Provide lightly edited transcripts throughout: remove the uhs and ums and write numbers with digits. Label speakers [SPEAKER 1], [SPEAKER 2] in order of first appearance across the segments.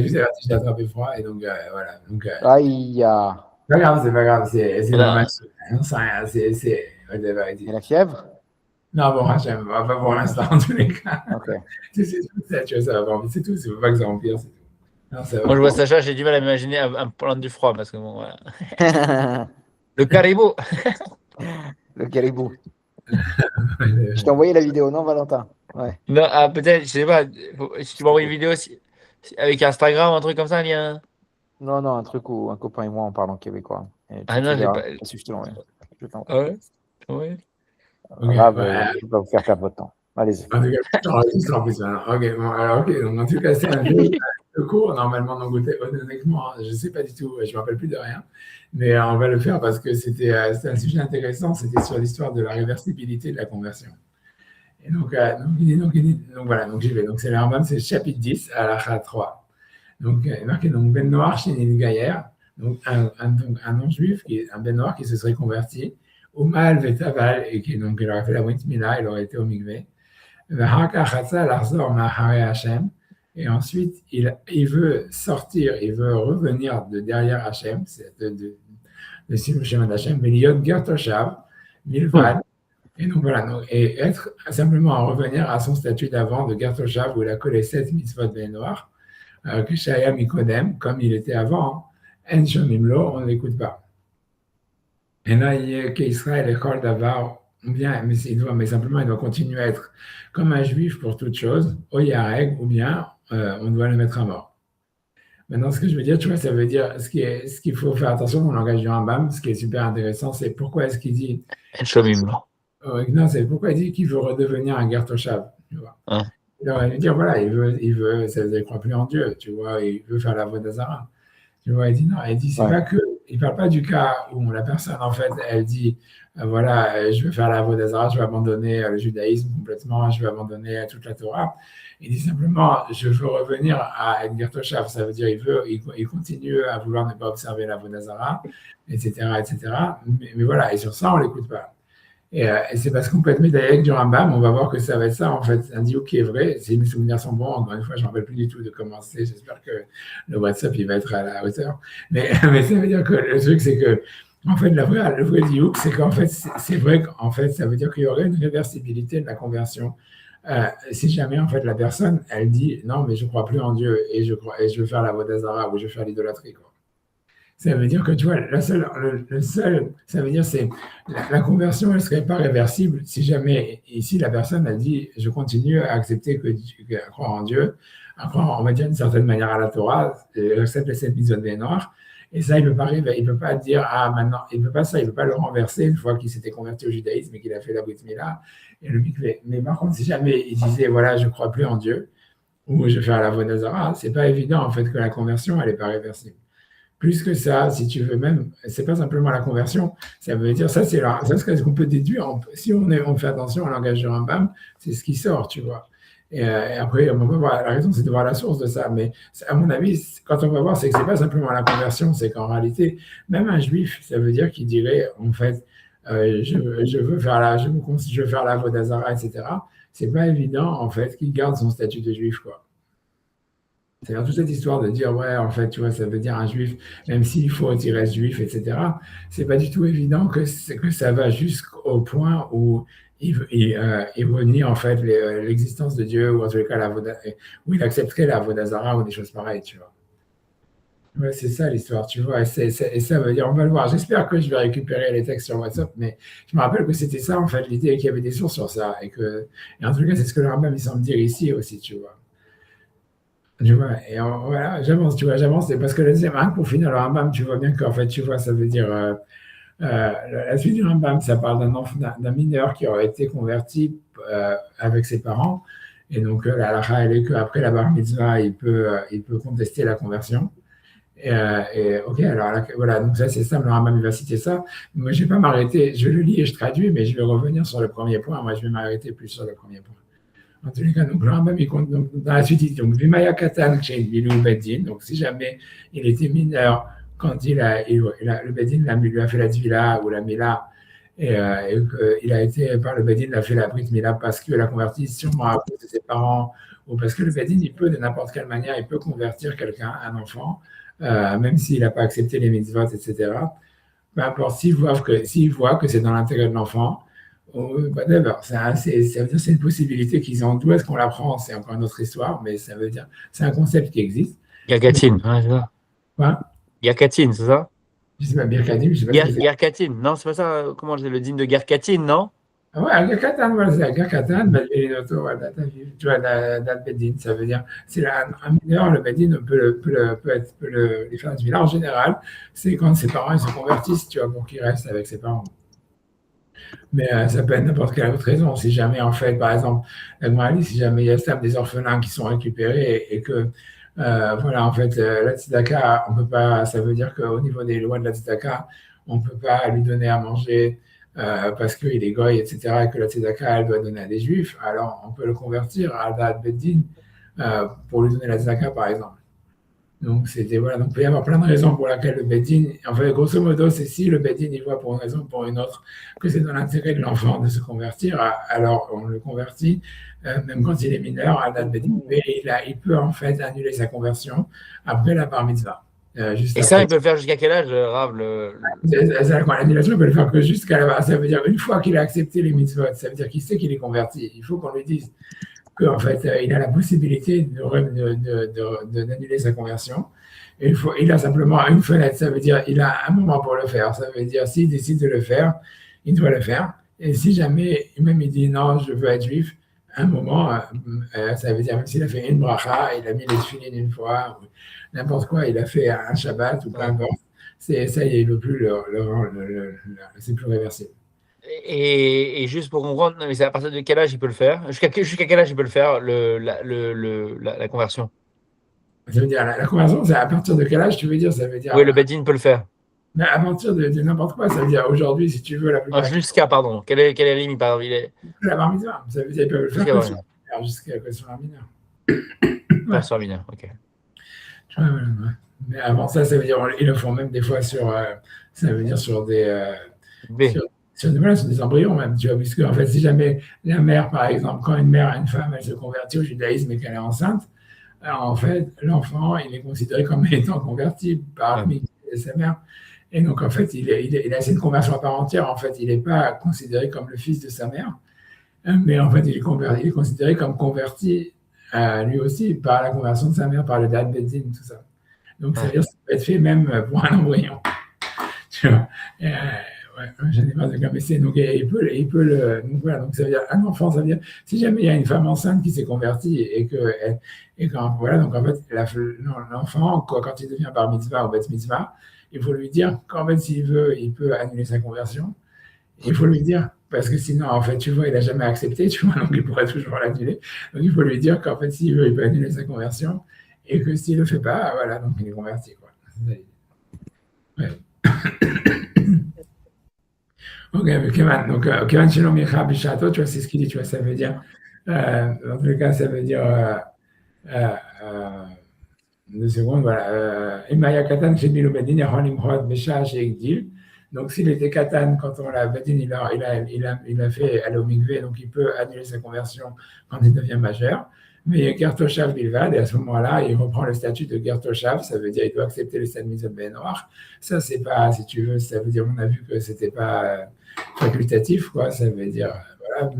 [SPEAKER 1] j'ai attrapé froid et donc voilà. Donc,
[SPEAKER 2] Aïe,
[SPEAKER 1] pas grave, c'est pas grave, c'est normal.
[SPEAKER 3] Voilà.
[SPEAKER 1] Non, c'est rien, c'est whatever it
[SPEAKER 2] et
[SPEAKER 1] is.
[SPEAKER 2] la fièvre?
[SPEAKER 1] Non, bon, Hachem, pas pour l'instant, en tous les cas.
[SPEAKER 2] Ok.
[SPEAKER 1] C'est tout ça, tu vois, ça va pas empire, c'est tout. C'est pas que ça empire, c'est tout. Non, ça va.
[SPEAKER 3] Moi, je vois Sacha, j'ai du mal à m'imaginer un plan du froid parce que bon, voilà. Le caribou.
[SPEAKER 2] Le caribou. Je t'ai envoyé la vidéo, non, Valentin? Ouais.
[SPEAKER 3] Non, ah, peut-être, je sais pas. Si tu m'envoies une vidéo avec Instagram, un truc comme ça, un lien.
[SPEAKER 2] Non, non, un truc où un copain et moi, on parle en québécois. Et
[SPEAKER 3] Ah
[SPEAKER 2] tu
[SPEAKER 3] non, j'ai
[SPEAKER 2] verras.
[SPEAKER 3] pas.
[SPEAKER 2] Si je te l'envoie. Je t'envoie.
[SPEAKER 3] Ah ouais? Ouais.
[SPEAKER 1] Ok,
[SPEAKER 2] Grave,
[SPEAKER 1] ouais.
[SPEAKER 2] je vais pas vous faire perdre votre temps. Allez-y.
[SPEAKER 1] En tout cas, j'enregistre en plus maintenant. Ok, bon, alors, ok, donc en tout cas, c'est un jeu de cours, normalement, donc honnêtement, je ne sais pas du tout, je ne me rappelle plus de rien, mais on va le faire parce que c'était un sujet intéressant, c'était sur l'histoire de la réversibilité de la conversion. Et donc, voilà, donc j'y vais. Donc, c'est le Rambam, c'est chapitre 10, à la 3. Donc, marqué donc Ben Noir chez Gaïer, donc un non-juif, un Ben Noir qui se serait converti, au Mal Vetaval, et qui donc il aurait fait la Brit Mila, il aurait été au Mikvé. Et ensuite, il veut sortir, il veut revenir de derrière Hachem, de suivre le chemin d'Hachem, Veliot Gertoshav, Milvad. Et donc voilà, et être simplement à revenir à son statut d'avant de Gertoshav où il a collé 7 mitzvot ben noirs, que Shaya Mikodem, comme il était avant, En Shomimlo, on ne l'écoute pas. Et là, il y a qu'Israël et Kol Davar, bien, mais simplement, il doit continuer à être comme un juif pour toute chose, au Yareg, ou bien on doit le mettre à mort. Maintenant, ce que je veux dire, tu vois, ça veut dire, ce qu'il faut faire attention dans le langage du Rambam, ce qui est super intéressant, c'est pourquoi est-ce qu'il dit. Non, c'est pourquoi il dit qu'il veut redevenir un Gertoshav, tu vois.
[SPEAKER 3] Ah.
[SPEAKER 1] Il aurait dû dire, voilà, il veut, ça veut dire, il ne croit plus en Dieu, tu vois, il veut faire la voie d'Azara. Tu vois, il dit non, il dit, c'est pas que, il parle pas du cas où la personne, en fait, elle dit, voilà, je vais faire la voie d'Azara, je vais abandonner le judaïsme complètement, je vais abandonner toute la Torah. Il dit simplement, je veux revenir à être Gertoshav, ça veut dire, il continue à vouloir ne pas observer la voie d'Azara, etc., etc. Mais voilà, et sur ça, on l'écoute pas. Et c'est parce qu'on peut être médaillé du Rambam, on va voir que ça va être ça, en fait, un diouk qui est vrai. Si mes souvenirs sont bons, encore une fois, je ne me rappelle plus du tout de comment c'est. J'espère que le WhatsApp, il va être à la hauteur. Mais ça veut dire que le truc, c'est que, en fait, le vrai diouk, c'est qu'en fait, c'est vrai qu'en fait, ça veut dire qu'il y aurait une réversibilité de la conversion. Si jamais, en fait, la personne, elle dit, non, mais je ne crois plus en Dieu et je veux faire la voie d'Azara ou je veux faire l'idolâtrie, quoi. Ça veut dire que, tu vois, le seul, ça veut dire c'est la conversion, elle ne serait pas réversible si jamais, ici, la personne a dit, je continue à accepter à croire en Dieu, à croire, on va dire, d'une certaine manière à la Torah, j'accepte les 7 mitzvot ben noirs, et ça, il ne peut pas dire, ah, maintenant, il ne peut pas ça, il ne peut pas le renverser une fois qu'il s'était converti au judaïsme et qu'il a fait la Brit Mila et le mikvé. Mais par contre, si jamais il disait, voilà, je ne crois plus en Dieu, ou je vais faire la voie d'Azara, ce n'est pas évident, en fait, que la conversion, elle n'est pas réversible. Plus que ça, si tu veux même, c'est pas simplement la conversion, ça veut dire, ça c'est ce qu'on peut déduire, si on fait attention au langage du Rambam, c'est ce qui sort, tu vois. Et après, on va voir, la raison c'est de voir la source de ça, mais à mon avis, quand on va voir, c'est que c'est pas simplement la conversion, c'est qu'en réalité, même un juif, ça veut dire qu'il dirait, en fait, je veux faire la voie d'Azara, etc. C'est pas évident, en fait, qu'il garde son statut de juif, quoi. C'est-à-dire toute cette histoire de dire, ouais, en fait, tu vois, ça veut dire un juif, même s'il faut qu'il reste juif, etc. C'est pas du tout évident que ça va jusqu'au point où il veut nier, en fait, l'existence de Dieu, ou en tout cas, où il accepterait la Vodazara ou des choses pareilles, tu vois. Ouais, c'est ça l'histoire, tu vois. Et ça veut dire, on va le voir. J'espère que je vais récupérer les textes sur WhatsApp, mais je me rappelle que c'était ça, en fait, l'idée, qu'il y avait des sources sur ça. Et en tout cas, c'est ce que le Rambam, il semble dire ici aussi, tu vois. Tu vois, et voilà, j'avance, c'est parce que le deuxième acte, pour finir le Rambam, tu vois bien qu'en fait, tu vois, ça veut dire, la suite du Rambam, ça parle d'un mineur qui aurait été converti avec ses parents, et donc la halakha, elle est qu'après la bar mitzvah, il peut contester la conversion. Et ok, alors voilà, donc ça c'est ça, le Rambam il va citer ça. Moi je ne vais pas m'arrêter, je le lis et je traduis, mais je vais revenir sur le premier point. Moi je vais m'arrêter plus sur le premier point. En tous les cas, donc le Rambam il compte donc, dans la suite, il dit donc Vimaya Katan Bilou Bedin, donc si jamais il était mineur quand le Bedin lui a fait la Tvila ou la Mila, et il a été par le Bedin, il a fait la Brit Mila parce qu'il a converti sûrement à cause de ses parents ou parce que le Bedin, il peut de n'importe quelle manière, il peut convertir quelqu'un, un enfant, même s'il n'a pas accepté les mitzvot, etc. Peu importe, s'il voit que c'est dans l'intérêt de l'enfant, whatever, ça veut dire que c'est une possibilité qu'ils ont. D'où est-ce qu'on l'apprend? C'est encore une autre histoire, mais ça veut dire, c'est un concept qui existe.
[SPEAKER 3] Garkatine, c'est ça.
[SPEAKER 1] Quoi?
[SPEAKER 3] Garkatine, c'est ça?
[SPEAKER 1] Je sais pas, Birkadim, je sais pas ce que c'est.
[SPEAKER 3] Garkatine, non, c'est pas ça. Comment je dis le dîme de Garkatine, non?
[SPEAKER 1] Ah ouais, Agakatan, voilà, c'est Agakatan, Belinoto, tu vois, dal Bedin, ça veut dire, c'est un mineur, le Bedin les faire du en général, c'est quand ses parents ils se convertissent, tu vois, pour qu'il reste avec ses parents. Mais ça peut être n'importe quelle autre raison. Si jamais, en fait, par exemple, la Gemara dit, si jamais il y a des orphelins qui sont récupérés et que, voilà, en fait, la tzedaka, on peut pas, ça veut dire qu'au niveau des lois de la tzedaka, on ne peut pas lui donner à manger parce qu'il est goy, etc., et que la tzedaka, elle doit donner à des juifs, alors on peut le convertir à Da'at Beddin pour lui donner la tzedaka, par exemple. Donc, voilà. Donc, il peut y avoir plein de raisons pour lesquelles le Beddin, en fait, grosso modo, c'est si le Beddin, il voit pour une raison ou pour une autre que c'est dans l'intérêt de l'enfant de se convertir, alors on le convertit, même quand il est mineur, à Da'at Beddin, mais il peut en fait annuler sa conversion après la bar mitzvah.
[SPEAKER 3] Et ça, il peut le faire jusqu'à quel âge, Rav?
[SPEAKER 1] L'annulation, il peut le faire que jusqu'à la bar. Ça veut dire une fois qu'il a accepté les mitzvot, ça veut dire qu'il sait qu'il est converti. Il faut qu'on lui dise qu'en fait, il a la possibilité d'annuler sa conversion. Et il a simplement une fenêtre, ça veut dire il a un moment pour le faire. Ça veut dire s'il décide de le faire, il doit le faire. Et si jamais, même il dit non, je veux être juif, un moment, ça veut dire même s'il a fait une bracha, il a mis les tefilines une fois, ou n'importe quoi, il a fait un Shabbat ou peu importe, ça y est, il ne veut plus c'est plus réversible.
[SPEAKER 3] Et juste pour comprendre, mais c'est à partir de quel âge il peut le faire? Jusqu'à quel âge il peut le faire, la conversion?
[SPEAKER 1] Ça veut dire la conversion, c'est à partir de quel âge tu veux dire? Ça veut dire.
[SPEAKER 3] Oui, le Bedin peut le faire.
[SPEAKER 1] Mais à partir de n'importe quoi, ça veut dire aujourd'hui, si tu veux, la plupart.
[SPEAKER 3] Jusqu'à, pardon. Quelle est la limite, par exemple?
[SPEAKER 1] La bar mitzvah. Ça veut dire qu'ils peuvent le faire jusqu'à que sur un mineur.
[SPEAKER 3] Pas sur un mineur, ok.
[SPEAKER 1] Ouais. Mais avant ça veut dire ils le font même des fois sur, ça veut dire sur des, sur des embryons même, tu vois, puisque en fait, si jamais la mère, par exemple, quand une femme, elle se convertit au judaïsme et qu'elle est enceinte, alors en fait, l'enfant, il est considéré comme étant converti par sa mère. Et donc, en fait, il a une conversion à part entière. En fait, il n'est pas considéré comme le fils de sa mère, mais en fait, il est considéré comme converti lui aussi par la conversion de sa mère, par le Da'at Beddin, tout ça. Donc, ça veut dire que ça peut être fait même pour un embryon. Tu vois. J'en ai marre de gamer. Donc, il peut le. Donc, voilà. Donc, ça veut dire un enfant, ça veut dire si jamais il y a une femme enceinte qui s'est convertie et voilà. Donc, en fait, l'enfant, quand il devient bar mitzvah ou bet mitzvah, il faut lui dire qu'en fait, s'il veut, il peut annuler sa conversion. Il faut lui dire, parce que sinon, en fait, tu vois, il n'a jamais accepté, tu vois, donc il pourrait toujours l'annuler. Donc, il faut lui dire qu'en fait, s'il veut, il peut annuler sa conversion et que s'il ne le fait pas, voilà, donc il est converti, quoi. Ouais. Ok, mais Kevan, donc Kevan Shalom Yecha Bishato, tu vois, c'est ce qu'il dit, tu vois, ça veut dire, dans tous les cas, ça veut dire, 2 secondes, voilà, Imaya Katan Shedmilo Bedin Yahon Imhod Besha Sheikdil. Donc, s'il était Katan, quand on l'a Bedin, il a fait aller au mikvé, donc il peut annuler sa conversion quand il devient majeur. Mais Gertoshav Bilvad, et à ce moment-là, il reprend le statut de Gertoshav, ça veut dire qu'il doit accepter le statut de Ben Noir. Ça, c'est pas, si tu veux, ça veut dire, on a vu que c'était pas facultatif, quoi, ça veut dire, voilà,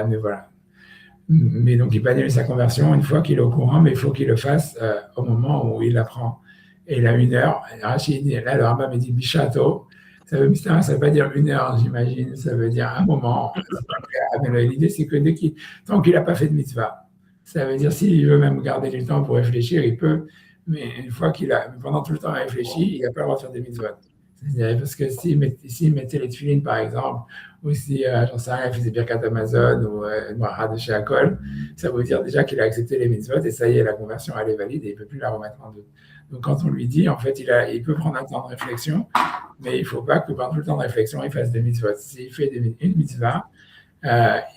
[SPEAKER 1] mais voilà. Mais donc, il peut annuler sa conversion une fois qu'il est au courant, mais il faut qu'il le fasse au moment où il l'apprend. Et il a 1 heure. Rachid, là, le Rambam dit Bishato. Ça veut pas dire 1 heure, j'imagine. Ça veut dire un moment. Mais l'idée, c'est que tant qu'il n'a pas fait de mitzvah, ça veut dire s'il veut même garder du temps pour réfléchir, il peut. Mais une fois pendant tout le temps réfléchi, il n'a pas le droit de faire des mitzvahs. Parce que s'il mettait les tefilines, par exemple, ou si, j'en sais rien, il faisait Birkat Amazon ou Bracha de chez Akol, ça veut dire déjà qu'il a accepté les mitzvot et ça y est, la conversion, elle est valide et il ne peut plus la remettre en doute. Donc, quand on lui dit, en fait, il peut prendre un temps de réflexion, mais il ne faut pas que pendant tout le temps de réflexion, il fasse des mitzvot. S'il fait une mitzvah,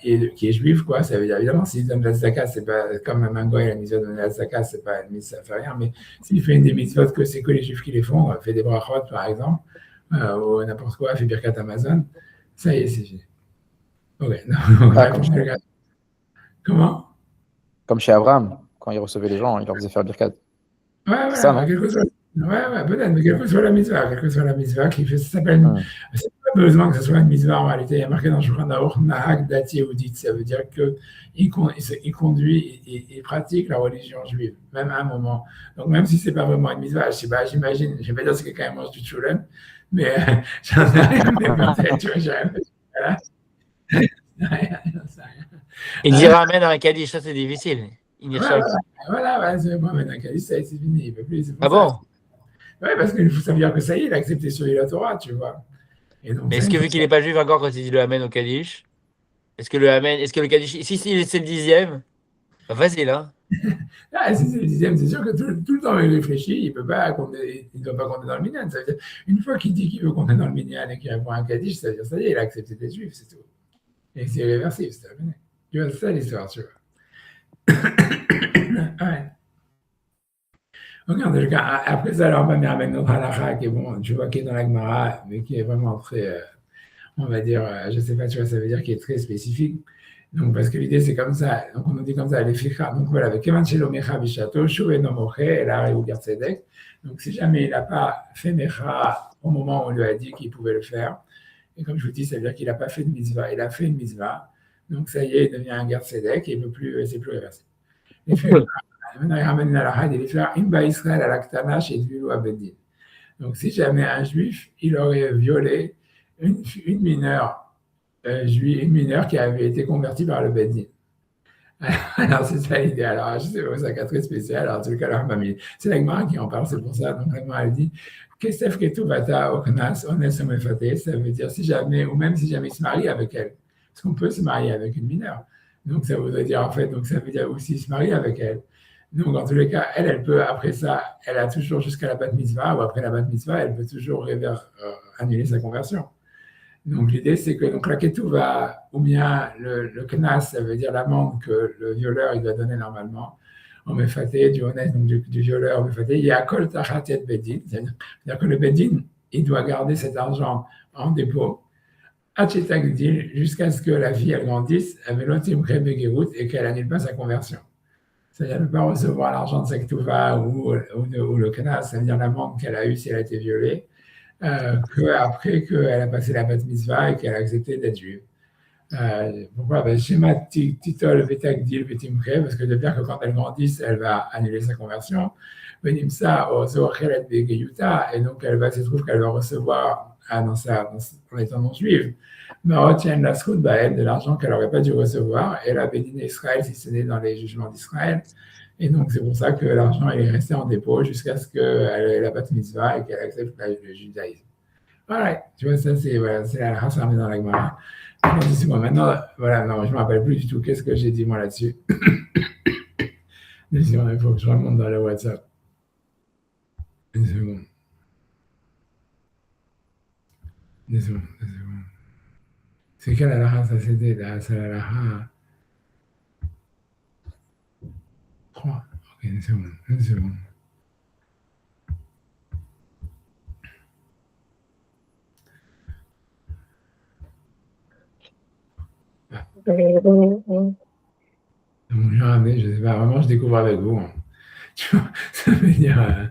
[SPEAKER 1] qui est juif, quoi, ça veut dire, évidemment, s'il donne la tzaka, c'est pas comme un mangoy, la mitzvah de la tzaka, c'est pas, ça fait rien, mais s'il fait des mitzvot que c'est que les juifs qui les font, fait des brachot, par exemple, ou n'importe quoi, fait Birkat Amazon, ça y est, c'est fini. Ok, non, comment?
[SPEAKER 2] Comme chez Abraham. quand il recevait les gens, il leur faisait faire Birkat.
[SPEAKER 1] Ouais,
[SPEAKER 2] C'est ça,
[SPEAKER 1] voilà,
[SPEAKER 2] non?
[SPEAKER 1] quelle que soit, ouais, peut-être, mais quelle que soit la mitzvah qui fait, ça s'appelle, c'est pas besoin que ce soit une mitzvah en réalité. Il y a marqué dans le Shulchan Aruch, Nahag Dati Yehudit, ça veut dire qu'il conduit, il pratique la religion juive, même à un moment. Donc, même si c'est pas vraiment une mitzvah, je sais pas, j'imagine, je vais pas dire que quelqu'un mange du tchoulem, mais j'en sais rien, mais peut-être, tu vois, voilà. J'en sais rien.
[SPEAKER 3] Et dire Amen à un Kaddish, ça c'est difficile.
[SPEAKER 1] Voilà, c'est Mohamed Akali, c'est fini, il peut plus, c'est pour
[SPEAKER 3] Ah
[SPEAKER 1] ça.
[SPEAKER 3] bon?
[SPEAKER 1] Oui, parce que ça veut dire que ça y est, il a accepté sur la Torah, tu vois. Et donc,
[SPEAKER 3] Mais
[SPEAKER 1] ça,
[SPEAKER 3] est-ce que vu qu'il n'est pas juif encore quand il dit le Amen au Kaddish, est-ce que le Kaddish, si c'est le 10e, bah, facile, hein?
[SPEAKER 1] si c'est le 10e, c'est sûr que tout le temps il réfléchit, il ne doit pas compter dans le minyan. Ça veut dire, une fois qu'il dit qu'il veut compter dans le minyan et qu'il répond à un Kaddish, ça veut dire, ça y est, il a accepté d'être juif, c'est tout. Et c'est irréversible, c'est terminé. Tu vois, c'est ça l'histoire, tu vois. Ouais. Donc, en tout cas, après ça, alors, on va venir avec notre halakha qui est bon, tu vois, qui est dans la Gemara, mais qui est vraiment très, on va dire, je ne sais pas, tu vois, ça veut dire qu'il est très spécifique. Donc, parce que l'idée, c'est comme ça. Donc, on nous dit comme ça, les ficha. Donc, voilà, avec Kevan Shelo Mecha Bishato, Shuve no Moche, et la Reugar Tzedek. Donc, si jamais il n'a pas fait Mecha au moment où on lui a dit qu'il pouvait le faire, et comme je vous dis, ça veut dire qu'il n'a pas fait de mitzvah, il a fait une mitzvah. Donc, ça y est, il devient un Gar Tzedek et il ne peut plus, c'est plus réversible. Les ficha, maintenant, il ramène la Lahad et les ficha, Imba Israël à l'Aktana chez Dvilu Abedin. Donc, si jamais un juif, il aurait violé une mineure, une mineure qui avait été convertie par le Bedin. Alors, c'est ça l'idée. Alors, je sais pas, c'est un cas très spécial. Alors, en tout cas, c'est la Gemara qui en parle, c'est pour ça. Donc, la Gemara, elle dit Kesef Ketuvata Oknas Onesomefate, ça veut dire si jamais, ou même si jamais il se marie avec elle. Parce qu'on peut se marier avec une mineure. Donc, ça voudrait dire, en fait, donc ça veut dire aussi se marier avec elle. Donc, en tous les cas, elle peut, après ça, elle a toujours jusqu'à la bat mitzvah, ou après la bat mitzvah, elle peut toujours annuler sa conversion. Donc, l'idée, c'est que donc, la ketouva, ou bien le knas, ça veut dire l'amende que le violeur il doit donner normalement, on met faté, du honnête, donc du violeur, on met faté, il y a kol tachatiet bedin, c'est-à-dire que le bedin, il doit garder cet argent en dépôt, jusqu'à ce que la fille elle grandisse, et qu'elle n'annule pas sa conversion. C'est-à-dire ne pas recevoir l'argent de sa ketouva ou le knas, ça veut dire l'amende qu'elle a eue si elle a été violée, qu'après qu'elle a passé la bat mitzvah et qu'elle a accepté d'être juive. Pourquoi? Schéma titol vetagdil vetimche, parce que de dire que quand elle grandisse, elle va annuler sa conversion. Venimsa ozochelet begeyuta, et donc elle va se trouve qu'elle va recevoir en étant non juive. Mais retient la srout de l'argent qu'elle n'aurait pas dû recevoir, et la bédine Israël si ce n'est dans les jugements d'Israël. Et donc, c'est pour ça que l'argent il est resté en dépôt jusqu'à ce qu'elle ait la bat mitzvah et qu'elle accepte le judaïsme. Voilà, tu vois, ça, c'est la race armée dans la Gemara. Maintenant, voilà, non, je ne me rappelle plus du tout qu'est-ce que j'ai dit moi là-dessus. Il faut que je remonte dans le WhatsApp. Une seconde. C'est quelle la race, ça c'était là? C'est la race 3. Ok, une seconde. Donc, je ne sais pas, vraiment, je découvre avec vous. Hein. Tu vois, ça veut dire,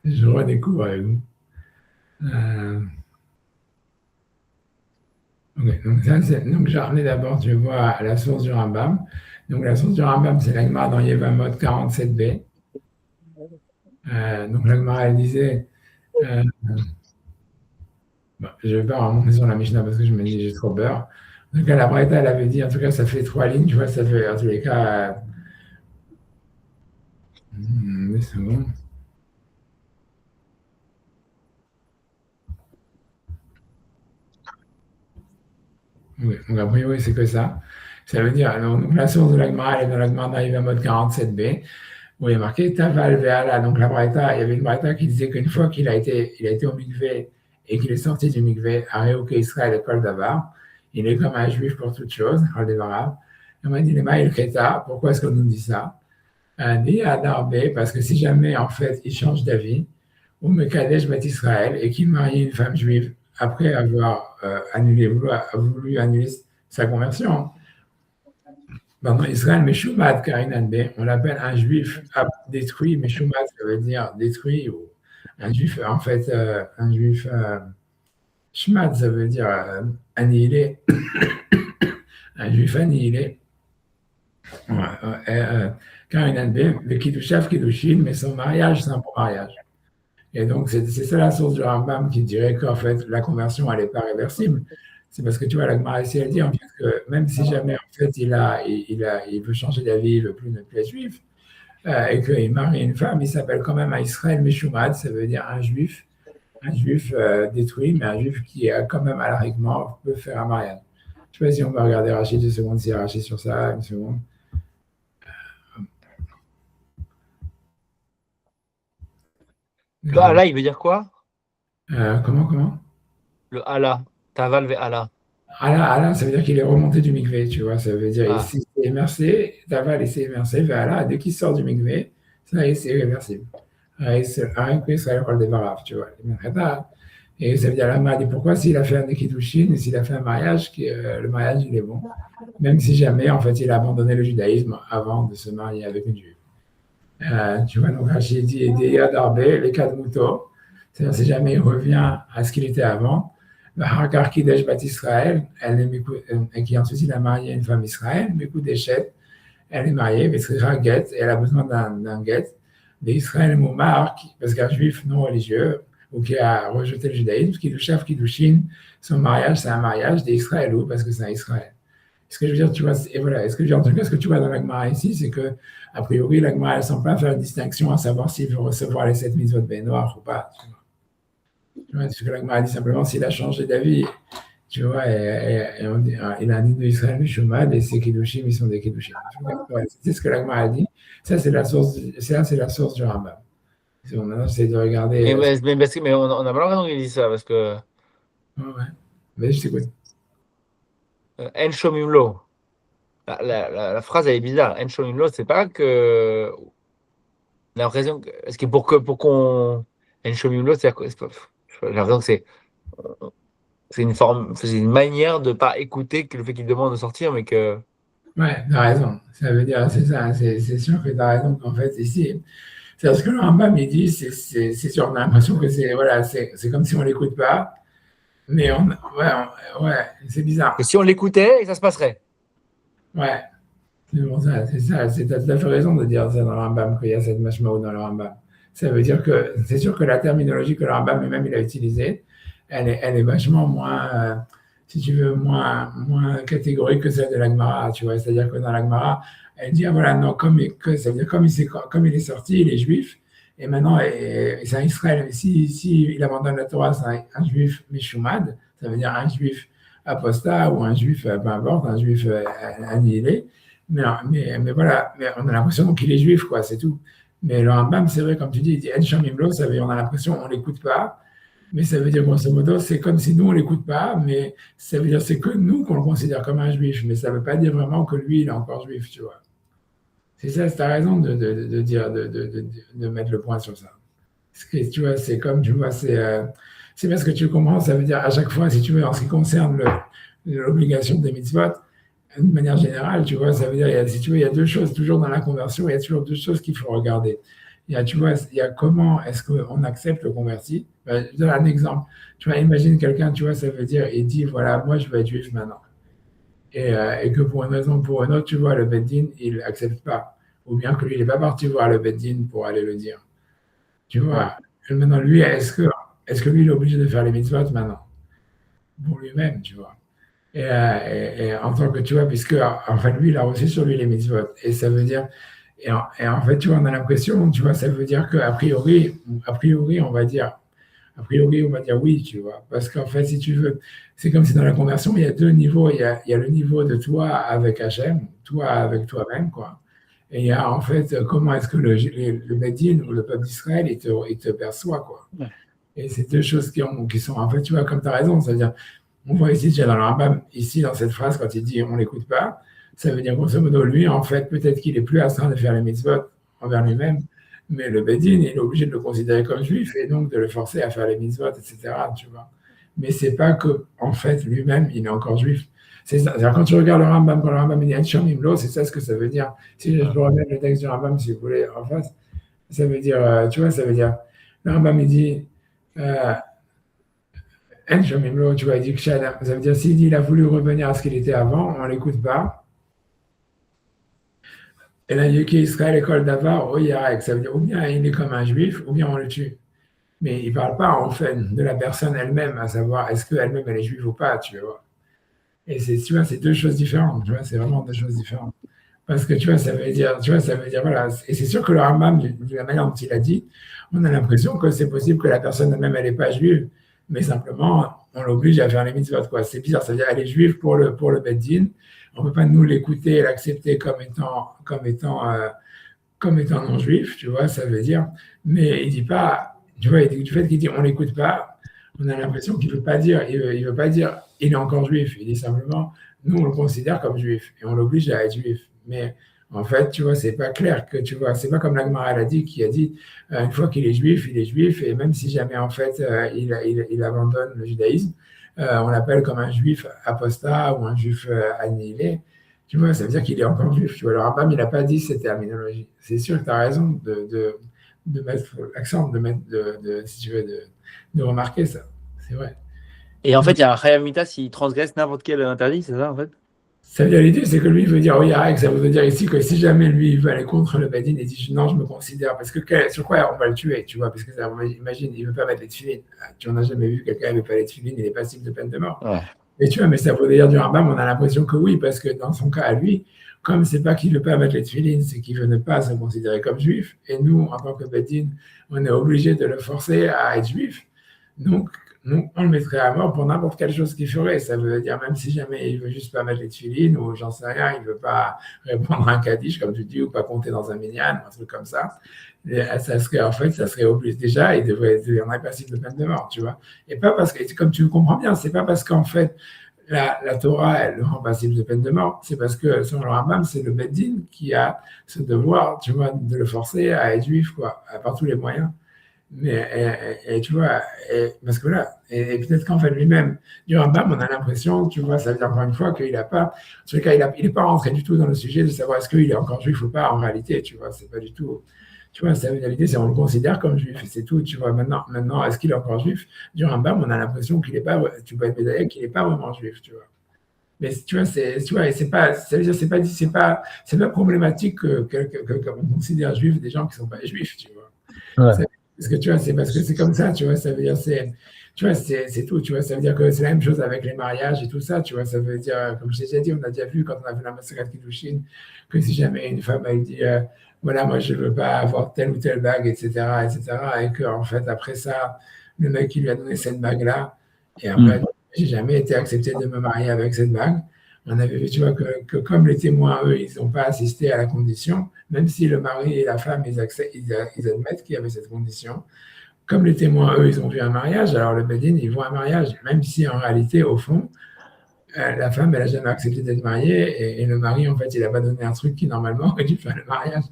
[SPEAKER 1] je redécouvre avec vous. Ok, donc j'ai ramené d'abord, tu vois, la source du Rambam. Donc la source du Rambam, c'est la Gemara dans Yevamot 47b. Donc la Gemara, elle disait, bon, je ne vais pas remonter sur la Mishnah parce que je me dis j'ai trop peur. Donc la Braïta, elle avait dit, en tout cas, ça fait 3 lignes, tu vois, ça fait en tous les cas. 2 secondes. Oui, donc a priori, c'est que ça. Ça veut dire, donc la source de la Gemara, elle est dans la Gemara dans Yevamot 47b. Où il y a marqué Taval Veala. Donc la Braïta, il y avait une Braïta qui disait qu'une fois qu'il a été au mikvé et qu'il est sorti du mikvé, à Réouké Israël et Kol Davar, il est comme un juif pour toute chose, Kol Davar. On m'a dit les Maïl Keta, pourquoi est-ce qu'on nous dit ça? Dit à Darbe, parce que si jamais en fait il change d'avis, ou Mekadesh Bat Israël et qu'il marie une femme juive après avoir voulu annuler sa conversion, Pardon, Israël Meshumat, Karinan B, on l'appelle un juif détruit, Meshumat, ça veut dire détruit, ou un juif, en fait, un juif, Shmat, ça veut dire annihilé, un juif annihilé. Karinan B, le Kiddushav, Kiddushin, mais son mariage, c'est un bon mariage. Et donc, c'est ça la source du Rambam qui dirait qu'en fait, la conversion, elle n'est pas réversible. C'est parce que tu vois, la Gemara ici, elle dit en fait que même si jamais en fait il veut changer d'avis, il veut plus ne plus être juif, et qu'il marie une femme, il s'appelle quand même un Israël Meshumad, ça veut dire un juif détruit, mais un juif qui quand même alariquement peut faire un mariage. Je ne sais pas si on va regarder Rachid 2 secondes, si Rachid sur ça, une seconde.
[SPEAKER 3] Le Allah, il veut dire quoi?
[SPEAKER 1] Comment?
[SPEAKER 3] Le Allah, Taval ve Allah.
[SPEAKER 1] Allah, ça veut dire qu'il est remonté du mikvé, tu vois, ça veut dire il s'est immersé, Taval il s'est immersé, ve Allah, dès qu'il sort du mikvé, ça y est, c'est irréversible. C'est la des Barav, tu vois. Et ça veut dire, la dit pourquoi s'il a fait un Ekidushin et s'il a fait un mariage, le mariage il est bon, même si jamais en fait il a abandonné le judaïsme avant de se marier avec une juive. Tu vois, donc Rachid dit Deyad Arbe, les cas de Mouto, c'est-à-dire si jamais il revient à ce qu'il était avant, Hakar Kidesh Bat Israël, et qui ensuite il a marié une femme Israël, Mekou Deshet, elle est mariée, Vesricha Get, et elle a besoin d'un Get, d'Israël Moumar, parce qu'un juif non religieux, ou qui a rejeté le judaïsme, Kiddushav Kiddushin, son mariage c'est un mariage d'Israël, ou parce que c'est un Israël. Ce que je veux dire, tu vois, et voilà, ce que je veux dire, en tout cas, ce que tu vois dans la Gemara ici, c'est que, a priori, la Gemara, elle ne semble pas faire une distinction à savoir s'il veut recevoir les 7 mitzvot ben noir ou pas. Tu vois, ce que la Gemara dit simplement, s'il a changé d'avis, tu vois, et on dit, il a un dit d'Israël Meshumad, et ses Kiddushim, ils sont des Kiddushim. C'est ce que la Gemara a dit. Ça, c'est la source du Rambam. Maintenant, j'essaie de regarder.
[SPEAKER 3] Mais on a pas l'impression qu'il dit ça, parce que.
[SPEAKER 1] Ouais. Mais je t'écoute.
[SPEAKER 3] En shomim lo. La phrase elle est bizarre. En shomim lo, c'est pas que. On a l'impression que. Est-ce que pour qu'on. En shomim lo, c'est j'ai l'impression que c'est une forme, c'est une manière de pas écouter que le fait qu'il demande de sortir, mais que.
[SPEAKER 1] Ouais, t'as raison. Ça veut dire, c'est ça. C'est sûr que t'as raison qu'en fait, ici. C'est ce que le Rambam il dit, c'est sûr, on a l'impression que c'est comme si on l'écoute pas. Mais ouais, c'est bizarre.
[SPEAKER 3] Que si on l'écoutait, ça se passerait.
[SPEAKER 1] Ouais, c'est pour ça, t'as tout à fait raison de dire ça dans le Rambam, qu'il y a cette mashmaou dans le Rambam. Ça veut dire que c'est sûr que la terminologie que le Rambam lui-même il a utilisée, elle est vachement moins, si tu veux, moins catégorique que celle de la Gemara, tu vois. C'est-à-dire que dans la Gemara, elle dit, ah voilà, non, ça veut dire comme il est sorti, il est juif, et maintenant, c'est un Israël. Si il abandonne la Torah, c'est un juif Meshumad, ça veut dire un juif apostat ou un juif, peu importe, un juif annihilé. Mais voilà, mais on a l'impression qu'il est juif, quoi, c'est tout. Mais le Rambam, c'est vrai, comme tu dis, il dit En Shamimlo, ça veut dire on a l'impression on ne l'écoute pas, mais ça veut dire grosso modo, c'est comme si nous on ne l'écoute pas, mais ça veut dire c'est que nous qu'on le considère comme un juif, mais ça ne veut pas dire vraiment que lui il est encore juif, tu vois. C'est ça, tu as raison de dire, de mettre le point sur ça. Parce que, tu vois, c'est comme, tu vois, c'est parce que tu comprends, ça veut dire à chaque fois, si tu veux, en ce qui concerne l'obligation des mitzvot, de manière générale, tu vois, ça veut dire, si tu veux, il y a deux choses, toujours dans la conversion, il y a toujours deux choses qu'il faut regarder. Tu vois, il y a comment est-ce qu'on accepte le converti. Je donne un exemple. Tu vois, imagine quelqu'un, tu vois, ça veut dire, il dit, voilà, moi je veux être juif maintenant. Et que pour une raison ou pour une autre, tu vois, le Beddin, il n'accepte pas. Ou bien que lui, il n'est pas parti voir le Beddin pour aller le dire. Tu vois, maintenant, lui, est-ce que lui, il est obligé de faire les mitzvot maintenant? Pour lui-même, tu vois. Et en tant que, tu vois, puisque, en fait, lui, il a reçu sur lui les mitzvot. Et ça veut dire, et en fait, tu vois, on a l'impression, tu vois, ça veut dire qu'a priori, on va dire oui, tu vois. Parce qu'en fait, si tu veux, c'est comme si dans la conversion, il y a deux niveaux. Il y a le niveau de toi avec Hachem, toi avec toi-même, quoi. Et il y a en fait, comment est-ce que le Beddin ou le peuple d'Israël, il te perçoit, quoi. Ouais. Et c'est deux choses qui sont, en fait, tu vois, comme tu as raison, c'est-à-dire, on voit ici, déjà dans le Rambam, ici, dans cette phrase, quand il dit on l'écoute pas, ça veut dire grosso modo, lui, en fait, peut-être qu'il est plus à train de faire les mitzvot envers lui-même, mais le Beddin, il est obligé de le considérer comme juif et donc de le forcer à faire les mitzvot, etc. Tu vois. Mais c'est pas que, en fait, lui-même, il est encore juif. C'est ça. Quand tu regardes le Rambam, quand le Rambam dit En Shomim Lo, c'est ça ce que ça veut dire. Si je peux remettre le texte du Rambam, si vous voulez, en face, ça veut dire, tu vois, ça veut dire, le Rambam, il dit, En Shomim Lo, tu vois, il dit que ça veut dire, s'il dit il a voulu revenir à ce qu'il était avant, on ne l'écoute pas. Et là, Yuki Israël, école d'Avar, oh, Yarek, ça veut dire, ou bien il est comme un juif, ou bien on le tue. Mais il ne parle pas, en fait, de la personne elle-même, à savoir, est-ce qu'elle-même, elle est juive ou pas, tu vois. Et tu vois, c'est deux choses différentes, tu vois, c'est vraiment deux choses différentes. Parce que, tu vois, ça veut dire, voilà. Et c'est sûr que le Rambam, de la manière dont il a dit, on a l'impression que c'est possible que la personne elle-même, elle n'est pas juive, mais simplement, on l'oblige à faire les mitzvot, quoi. C'est bizarre, ça veut dire, elle est juive pour le Beit Din. On ne peut pas nous l'écouter et l'accepter comme étant non juif, tu vois, ça veut dire. Mais il dit pas, tu vois, du fait qu'il dit on l'écoute pas, on a l'impression qu'il veut pas dire, il veut pas dire il est encore juif. Il dit simplement nous on le considère comme juif et on l'oblige à être juif. Mais en fait, tu vois, c'est pas clair que tu vois, c'est pas comme la Gemara a dit qui a dit une fois qu'il est juif, il est juif et même si jamais en fait il abandonne le judaïsme, on l'appelle comme un juif apostat ou un juif annihilé. Tu vois, ça veut dire qu'il est encore juif. Tu vois, le Rambam, il n'a pas dit cette terminologie. C'est sûr que tu as raison de mettre l'accent, si tu veux, de remarquer ça. C'est vrai.
[SPEAKER 3] Et en fait, il y a un Chayav Mita s'il transgresse n'importe quel interdit, c'est ça en fait?
[SPEAKER 1] Ça veut dire l'idée, c'est que lui, il veut dire, oui, ça veut dire ici que si jamais lui, il veut aller contre le Beit Din et dit, non, je me considère, parce que sur quoi on va le tuer, tu vois, parce que imagine, il ne veut pas mettre les tefilines. Tu n'en as jamais vu quelqu'un qui ne veut pas les tefilines, il est passible de peine de mort.
[SPEAKER 3] Ouais.
[SPEAKER 1] Et tu vois, mais ça veut dire du Rambam, on a l'impression que oui, parce que dans son cas à lui, comme c'est pas qu'il ne veut pas mettre les tefilines, c'est qu'il veut ne pas se considérer comme juif. Et nous, en tant que Beit Din, on est obligé de le forcer à être juif. Donc, on le mettrait à mort pour n'importe quelle chose qu'il ferait. Ça veut dire, même si jamais il veut juste pas mettre les tefilines ou j'en sais rien, il veut pas répondre à un kaddish, comme tu dis, ou pas compter dans un minyan, un truc comme ça. Et ça serait obligé déjà, il deviendrait passible de peine de mort, tu vois. Et pas parce que, comme tu comprends bien, c'est pas parce qu'en fait, la Torah, elle le rend passible de peine de mort. C'est parce que, selon le Rambam, c'est le Beit Din qui a ce devoir, tu vois, de le forcer à être juif, quoi, par tous les moyens. Mais, et tu vois, parce que là, et peut-être qu'en fait lui-même, du Rambam, on a l'impression, tu vois, ça veut dire encore une fois qu'il n'a pas, en tout cas, il n'est pas rentré du tout dans le sujet de savoir est-ce qu'il est encore juif ou pas en réalité, tu vois, c'est pas du tout, tu vois, ça veut dire l'idée, c'est on le considère comme juif, et c'est tout, tu vois, maintenant, est-ce qu'il est encore juif? Du Rambam, on a l'impression qu'il n'est pas, tu vois, qu'il n'est pas vraiment juif, tu vois. Mais tu vois, et c'est pas, ça veut dire, c'est pas problématique qu'on considère juif des gens qui ne sont pas juifs, tu vois.
[SPEAKER 3] Ouais.
[SPEAKER 1] Parce que tu vois, c'est parce que c'est comme ça, tu vois, ça veut dire, tu vois, c'est tout, tu vois, ça veut dire que c'est la même chose avec les mariages et tout ça, tu vois, ça veut dire, comme je t'ai déjà dit, on a déjà vu quand on a fait la massacre de Kiddushin, que si jamais une femme, elle dit, voilà, moi, je ne veux pas avoir telle ou telle bague, etc., et qu'en fait, après ça, le mec, il lui a donné cette bague-là, et après, j'ai jamais été accepté de me marier avec cette bague. On avait vu, tu vois, que comme les témoins, eux, ils n'ont pas assisté à la condition, même si le mari et la femme, ils admettent qu'il y avait cette condition. Comme les témoins, eux, ils ont vu un mariage, alors le Beit Din, ils voient un mariage, même si en réalité, au fond, la femme, elle n'a jamais accepté d'être mariée, et le mari, en fait, il n'a pas donné un truc qui, normalement, aurait dû faire le mariage.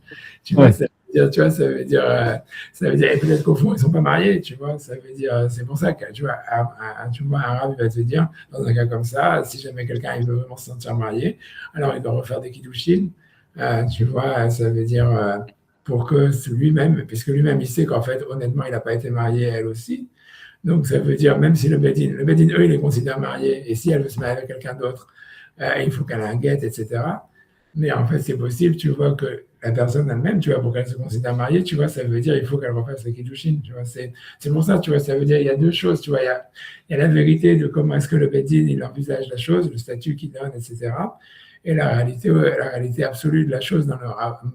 [SPEAKER 1] Tu vois, ça veut dire, et peut-être qu'au fond, ils ne sont pas mariés, tu vois, ça veut dire, c'est pour ça que, tu vois, un arabe, il va te dire, dans un cas comme ça, si jamais quelqu'un, il veut vraiment se sentir marié, alors il doit refaire des kiddushin, tu vois, ça veut dire, pour que lui-même, puisque lui-même, il sait qu'en fait, honnêtement, il n'a pas été marié, elle aussi. Donc, ça veut dire, même si le Beit Din, eux, ils les considèrent mariés, et si elle veut se marier avec quelqu'un d'autre, il faut qu'elle ait un guet, etc. Mais en fait, c'est possible, tu vois, que la personne elle-même, tu vois, pour qu'elle se considère mariée, tu vois, ça veut dire il faut qu'elle refasse le Kiddushin, tu vois. C'est pour ça, tu vois, ça veut dire il y a deux choses, tu vois, il y a la vérité de comment est-ce que le Beit Din, il envisage la chose, le statut qu'il donne, etc. Et la réalité absolue de la chose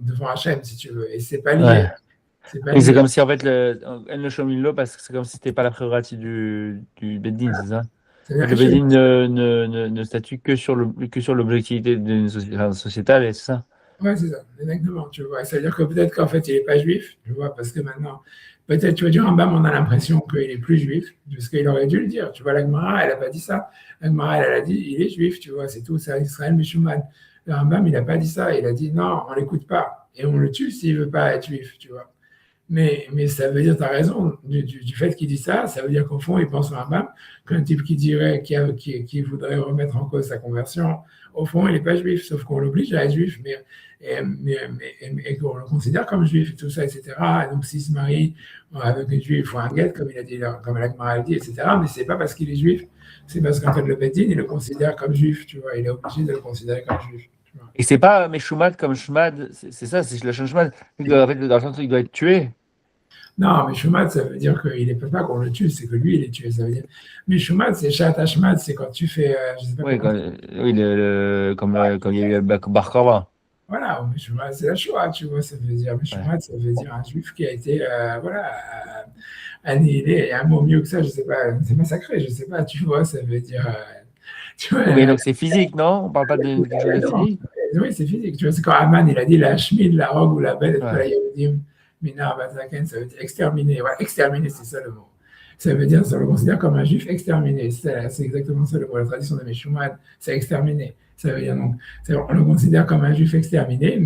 [SPEAKER 1] devant Hachem, si tu veux. Et c'est pas lié.
[SPEAKER 3] Ouais. C'est comme si en fait elle ne chôme l'eau parce que c'est comme si c'était pas la prérogative du Beit Din, c'est ça? Le Beit Din ne statue que sur l'objectivité d'une sociétale, et c'est ça?
[SPEAKER 1] Ouais, c'est ça, exactement, tu vois. Ça veut dire que peut-être qu'en fait, il n'est pas juif, tu vois, parce que maintenant, peut-être, tu vois, du Rambam, on a l'impression qu'il n'est plus juif, parce qu'il aurait dû le dire. Tu vois, la Gemara, elle n'a pas dit ça. La Gemara, elle a dit, il est juif, tu vois, c'est tout, c'est Israël Meshuman. Le Rambam, il n'a pas dit ça, il a dit, non, on ne l'écoute pas, et on le tue s'il ne veut pas être juif, tu vois. Mais ça veut dire, tu as raison, du fait qu'il dit ça, ça veut dire qu'au fond, il pense à un Rambam qu'un type qui dirait, qui voudrait remettre en cause sa conversion, au fond, il n'est pas juif, sauf qu'on l'oblige à être juif, et qu'on le considère comme juif, tout ça, etc. Et donc, s'il se marie avec une juive, il faut un guet, comme il a dit, comme la Gemara a dit, etc. Mais c'est pas parce qu'il est juif, c'est parce qu'en fait, le Beth Din, il le considère comme juif, tu vois, il est obligé de le considérer comme juif.
[SPEAKER 3] Et c'est pas Meshumad comme Shmad, c'est ça, c'est le Shmad. En fait, dans le sens où il doit être tué.
[SPEAKER 1] Non, mais Shumat, ça veut dire qu'il ne peut pas qu'on le tue, c'est que lui, il est tué. Ça veut dire... Mais Shumat, c'est Shat Hashmat, c'est quand tu fais. Je sais pas
[SPEAKER 3] Oui,
[SPEAKER 1] comment...
[SPEAKER 3] oui comme il y a eu Bar Korba.
[SPEAKER 1] Voilà, mais Shumat, c'est la Shoah, tu vois, ça veut dire. Mais Shumat, ça veut dire un juif qui a été voilà, annihilé. Et un mot mieux que ça, je ne sais pas, c'est massacré, je ne sais pas, tu vois, ça veut dire.
[SPEAKER 3] Tu vois, mais donc c'est physique, non? On ne parle pas de quelque chose de physique?
[SPEAKER 1] Oui, c'est physique. Tu vois, c'est quand Aman, il a dit la Shmid, la rogue ou la belle, la Yehudim. Minar Bazaken, ça veut dire exterminer. Ouais, exterminer, c'est ça le mot. Ça veut dire, ça le considère comme un juif exterminé. C'est exactement ça le mot. La tradition de Meshumad, c'est exterminé. Ça veut dire donc, on le considère comme un juif exterminé,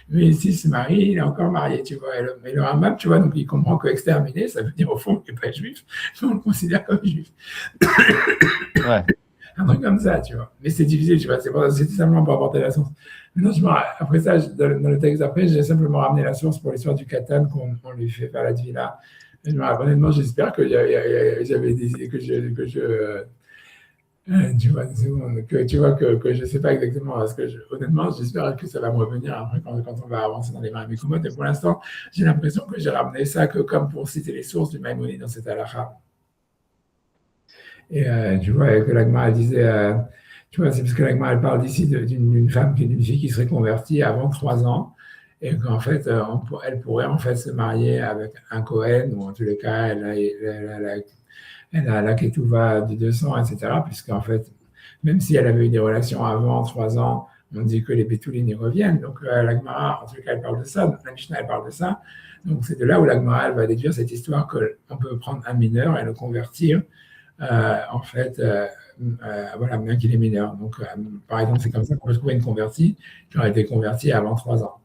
[SPEAKER 1] mais s'il se marie, il est encore marié, tu vois. Mais le Rambam, tu vois, donc il comprend que exterminé, ça veut dire au fond qu'il n'est pas juif, mais on le considère comme juif.
[SPEAKER 3] Ouais.
[SPEAKER 1] Un truc comme ça, tu vois. Mais c'est difficile, tu vois. C'est simplement pour apporter la source. Maintenant, après ça, dans le texte d'après, j'ai simplement ramené la source pour l'histoire du Katan qu'on lui fait faire la Tvila. Honnêtement, j'espère que j'avais des idées que tu vois, que je ne sais pas exactement. Parce que honnêtement, j'espère que ça va me revenir après quand on va avancer dans les Marimikoumot. Et pour l'instant, j'ai l'impression que j'ai ramené ça que comme pour citer les sources du Maïmonide dans cette halakha. Et tu vois, que l'Agma disait, tu vois, c'est parce que l'Agma elle parle d'ici d'une femme, d'une fille qui serait convertie avant 3 ans, et qu'en fait, elle pourrait en fait se marier avec un Cohen, ou en tous les cas, elle a la Ketouva de 200, etc., puisqu'en fait, même si elle avait eu des relations avant 3 ans, on dit que les Bétoulines y reviennent. Donc, l'Agma, en tout cas, elle parle de ça, la Mishnah, elle parle de ça. Donc, c'est de là où l'Agma, elle va déduire cette histoire qu'on peut prendre un mineur et le convertir. En fait, voilà, bien qu'il est mineur. Donc, par exemple, c'est comme ça qu'on peut trouver une convertie qui aurait été convertie avant 3 ans.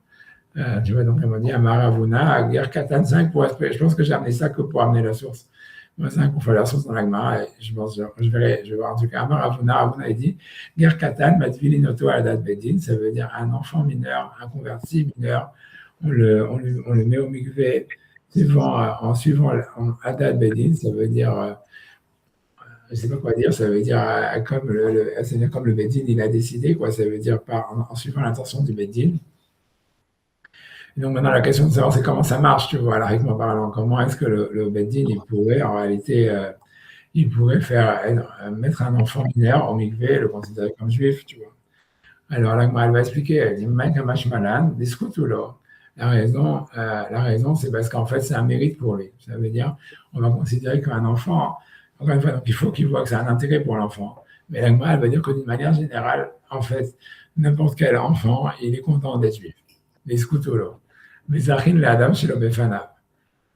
[SPEAKER 1] Tu vois, donc elle m'a dit Amaravuna, guerre Katan 5 pour espérer. Je pense que j'ai amené ça que pour amener la source. Moi, 5 pour faire la source dans l'Agmara. Et je pense, je vais voir en tout cas. Amaravuna, Ravuna, il dit guerre Katan, Matvilinoto Adat Bedin, ça veut dire un enfant mineur, un converti mineur. On le met au mikvé en suivant Adat Bedin, ça veut dire. Je ne sais pas quoi dire, ça veut dire comme le Beddin, il a décidé, quoi, ça veut dire en suivant l'intention du Beddin. Et donc maintenant, la question de savoir c'est comment ça marche, tu vois, laïquement parlant, comment est-ce que le Beddin, il pourrait en réalité, il pourrait mettre un enfant mineur au mikvé et le considérer comme juif, tu vois. Alors là, elle va expliquer, elle dit, la raison, c'est parce qu'en fait, c'est un mérite pour lui. Ça veut dire, on va considérer qu'un enfant, encore une fois, donc il faut qu'il voit que c'est un intérêt pour l'enfant. Mais l'Agma, elle va dire que d'une manière générale, en fait, n'importe quel enfant, il est content d'être juif. Les scoutolos. Mais Zachin le Adam chez l'Obefana.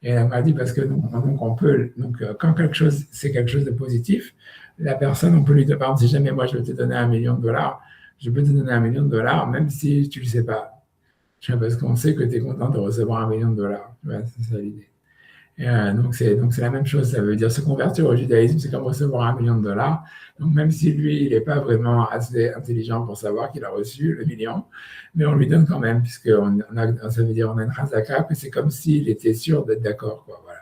[SPEAKER 1] Et l'Agma dit parce que donc on peut, quand c'est quelque chose de positif, la personne, on peut lui dire, par exemple, si jamais moi je veux te donner $1 million, je peux te donner $1 million, même si tu ne le sais pas. Parce qu'on sait que tu es content de recevoir $1 million. Ouais, c'est ça l'idée. Donc c'est la même chose, ça veut dire se convertir au judaïsme, c'est comme recevoir $1 million. Donc même si lui, il n'est pas vraiment assez intelligent pour savoir qu'il a reçu le million, mais on lui donne quand même, puisque ça veut dire on a une chazaka, que c'est comme s'il était sûr d'être d'accord, quoi, voilà.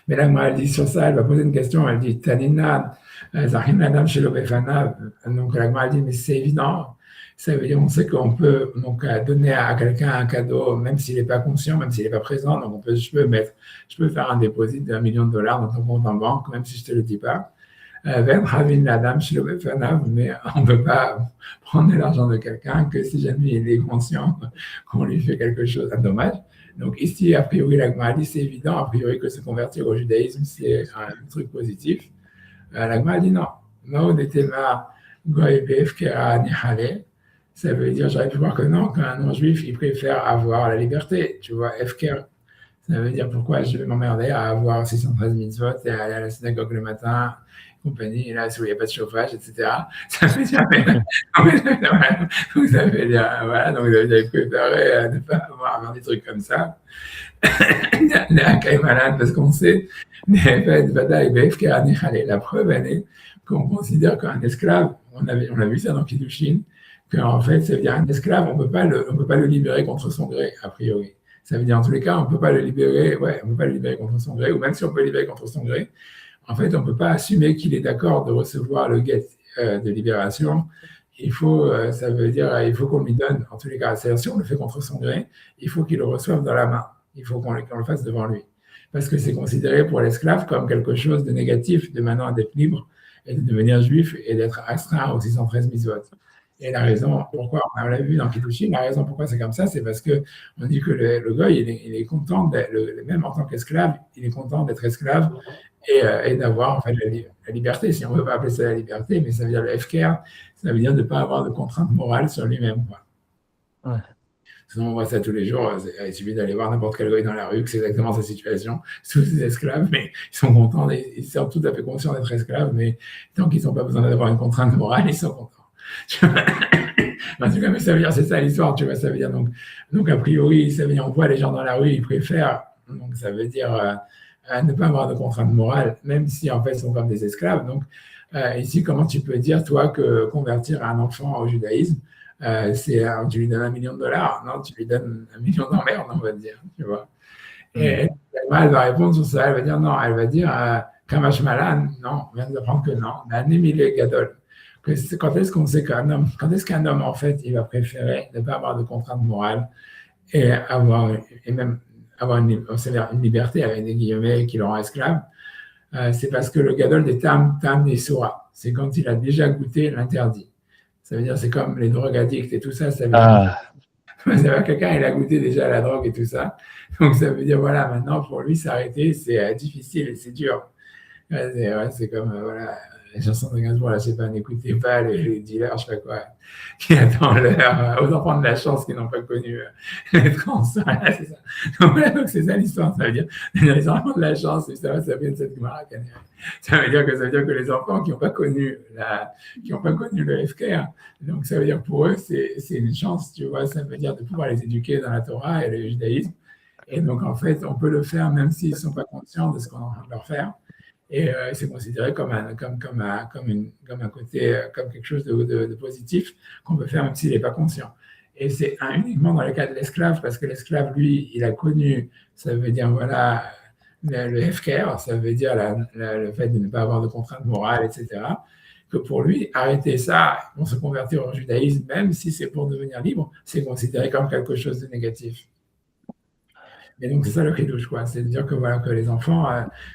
[SPEAKER 1] Mais là, moi, elle dit sur ça, elle va poser une question, elle dit Tanina, Zachin Adam Shelo Befana. Donc la elle dit, mais c'est évident. Ça veut dire, on sait qu'on peut donc donner à quelqu'un un cadeau, même s'il n'est pas conscient, même s'il n'est pas présent. Donc, je peux faire un dépôt d'$1 million dans ton compte en banque, même si je ne te le dis pas. Mais on ne peut pas prendre l'argent de quelqu'un que si jamais il est conscient qu'on lui fait quelque chose, un dommage. Donc, ici, a priori, l'Agma dit, c'est évident, a priori, que se convertir au judaïsme, c'est un truc positif. L'Agma dit non. Non, n'était pas goy befkera nihale. Ça veut dire, j'aurais pu voir que non, qu'un non-juif, il préfère avoir la liberté. Tu vois, Efker, Ça veut dire pourquoi je vais m'emmerder à avoir 613 mitzvot et à aller à la synagogue le matin, compagnie, et là, où il n'y a pas de chauffage, etc. Ça veut dire, donc ça veut dire, voilà, donc vous avez préféré ne pas avoir des trucs comme ça. malade parce qu'on sait, la preuve, elle est qu'on considère qu'un esclave, on a vu ça dans Kiddushin, qu'en fait, ça veut dire un esclave, on peut pas le libérer contre son gré, a priori. Ça veut dire, en tous les cas, on peut pas le libérer, on peut pas le libérer contre son gré, ou même si on peut le libérer contre son gré, en fait, on peut pas assumer qu'il est d'accord de recevoir le get de libération. Ça veut dire, il faut qu'on lui donne, en tous les cas, c'est-à-dire, si on le fait contre son gré, il faut qu'il le reçoive dans la main. Il faut qu'on le fasse devant lui. Parce que c'est considéré pour l'esclave comme quelque chose de négatif, de maintenant d'être libre et de devenir juif et d'être astreint aux 613 mitzvot. Et la raison pourquoi, on l'a vu dans Kiddushin, la raison pourquoi c'est comme ça, c'est parce qu'on dit que le goy, il est content, même en tant qu'esclave, il est content d'être esclave et d'avoir en fait la liberté, si on ne veut pas appeler ça la liberté, mais ça veut dire le FKR, ça veut dire de ne pas avoir de contraintes morales sur lui-même. Ouais. Sinon, on voit ça tous les jours. Il suffit d'aller voir n'importe quel goy dans la rue, que c'est exactement sa situation. Tous des esclaves, mais ils sont contents, ils sont tout à fait conscients d'être esclaves, mais tant qu'ils n'ont pas besoin d'avoir une contrainte morale, ils sont contents. En tout cas, mais ça veut dire, c'est ça l'histoire, tu vois, ça veut dire, donc a priori, ça veut dire, on voit les gens dans la rue, ils préfèrent, donc ça veut dire ne pas avoir de contrainte morale, même si en fait, ils sont comme des esclaves. Donc, ici, comment tu peux dire, toi, que convertir un enfant au judaïsme, tu lui donnes $1 million, non, tu lui donnes $1 million d'emmerde, on va dire, tu vois. Et elle va répondre sur ça, elle va dire non, elle va dire Kamash Malan, non, on vient d'apprendre que non, Nanemile Gadol. Quand est-ce qu'on sait qu'un homme, en fait, il va préférer ne pas avoir de contraintes morales et même avoir une liberté avec des guillemets qui le rend esclave, c'est parce que le Gadol des Tam des Surah, c'est quand il a déjà goûté l'interdit. Ça veut dire, c'est comme les drogues addicts et tout ça. Ça veut dire quelqu'un, il a goûté déjà la drogue et tout ça. Donc, ça veut dire, voilà, maintenant, pour lui, s'arrêter, c'est difficile et c'est dur. C'est comme, voilà, les chansons de Gainsbourg, là, je sais pas, n'écoutez pas les dealers, je sais pas quoi, qui attendent aux enfants de la chance qui n'ont pas connu les trans. Voilà, c'est ça. Donc, voilà, donc c'est ça l'histoire. Ça veut dire, les enfants de la chance, ça vient de cette Gemara. Ça veut dire que les enfants qui n'ont pas connu le FKR, donc ça veut dire pour eux, c'est une chance, tu vois, ça veut dire de pouvoir les éduquer dans la Torah et le judaïsme. Et donc, en fait, on peut le faire même s'ils ne sont pas conscients de ce qu'on est en train de leur faire. Et c'est considéré comme un côté, comme quelque chose de positif qu'on peut faire même s'il n'est pas conscient. Et c'est uniquement dans le cas de l'esclave, parce que l'esclave, lui, il a connu, ça veut dire, voilà, le FKR, ça veut dire le fait de ne pas avoir de contraintes morales, etc., que pour lui, arrêter ça pour se convertir au judaïsme, même si c'est pour devenir libre, c'est considéré comme quelque chose de négatif. Et donc, c'est ça le chidouche, quoi. C'est de dire que, voilà, que les enfants,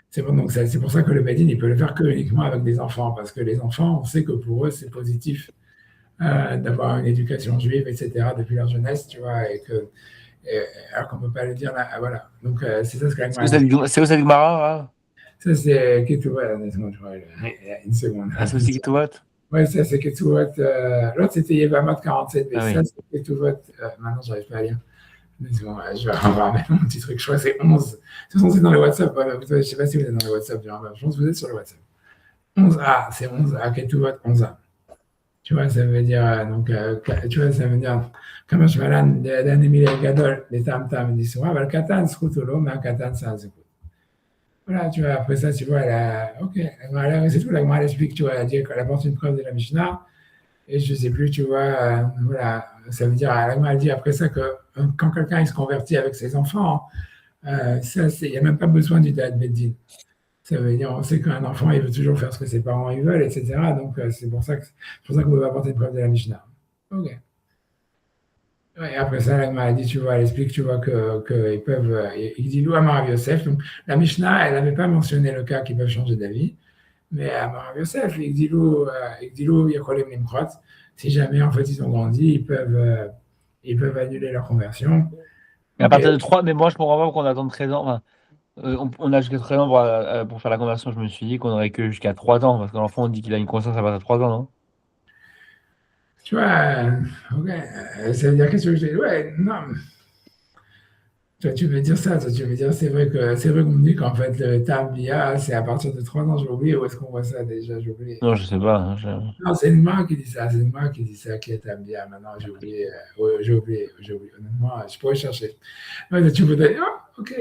[SPEAKER 1] c'est pour ça que le Bedin, il peut le faire que uniquement avec des enfants, parce que les enfants, on sait que pour eux, c'est positif d'avoir une éducation juive, etc., depuis leur jeunesse, tu vois, alors qu'on ne peut pas le dire là, voilà. Donc, c'est ça ce que la
[SPEAKER 3] Gemara. C'est où cette Gemara?
[SPEAKER 1] Ça, c'est Ketouvat, une seconde.
[SPEAKER 3] Ah, c'est aussi Ketouvat?
[SPEAKER 1] Oui, ça, c'est Ketouvat. L'autre, c'était Yevamot 47, mais ça, c'est Ketouvat. Maintenant, je n'arrive pas à lire. Je vais remettre mon petit truc. Je crois que c'est 11. De toute façon, c'est dans le WhatsApp. Je ne sais pas si vous êtes dans le WhatsApp. Je pense que vous êtes sur le WhatsApp. 11A, c'est 11A, Ketouvat, 11A. Tu vois, ça veut dire, tu vois, ça veut dire, comme je m'alan d'un émile gadol, des tam-tam, des soins, le katan, skutolo, mais un katan, ça, c'est cool. Voilà, tu vois, après ça, tu vois, ok, c'est tout, la Gemara explique, tu vois, elle apporte une preuve de la Mishnah, et je ne sais plus, tu vois, voilà, ça veut dire, la Gemara dit après ça que quand quelqu'un il se convertit avec ses enfants, il n'y a même pas besoin du Da'at Beddin. Ça veut dire, on sait qu'un enfant, il veut toujours faire ce que ses parents ils veulent, etc. Donc, c'est pour ça qu'on peut apporter une preuve de la Mishnah. Ok. Et après ça, la Gemara dit, tu vois, elle explique, tu vois, qu'ils peuvent, il dit Lou Amar Rav Yosef. Donc, la Mishnah, elle n'avait pas mentionné le cas qu'ils peuvent changer d'avis. Mais Amar Rav Yosef, il dit Lou Yakolem Nimkrot. Si jamais, en fait, ils ont grandi, ils peuvent annuler leur conversion.
[SPEAKER 3] À partir de 3, mais moi, je ne comprends pas qu'on attende 13 ans. Enfin, on a jusqu'à 13 ans pour faire la conversion. Je me suis dit qu'on n'aurait que jusqu'à 3 ans, parce que l'enfant, on dit qu'il a une conscience à partir de 3 ans, non?
[SPEAKER 1] Tu vois, ok, ça veut dire qu'est-ce que je dis? Ouais, non. Toi, tu veux dire ça, toi, tu veux dire, c'est vrai qu'on dit qu'en fait, le terme BIA, c'est à partir de 3 ans, j'ai oublié, où est-ce qu'on voit ça déjà, j'ai oublié.
[SPEAKER 3] Non, je sais pas.
[SPEAKER 1] Non, c'est une marque qui dit ça, c'est une marque qui dit ça, qui est terme BIA, maintenant, j'ai oublié, ouais, j'ai oublié, honnêtement, je pourrais chercher. Ouais, tu voudrais, ah, ok,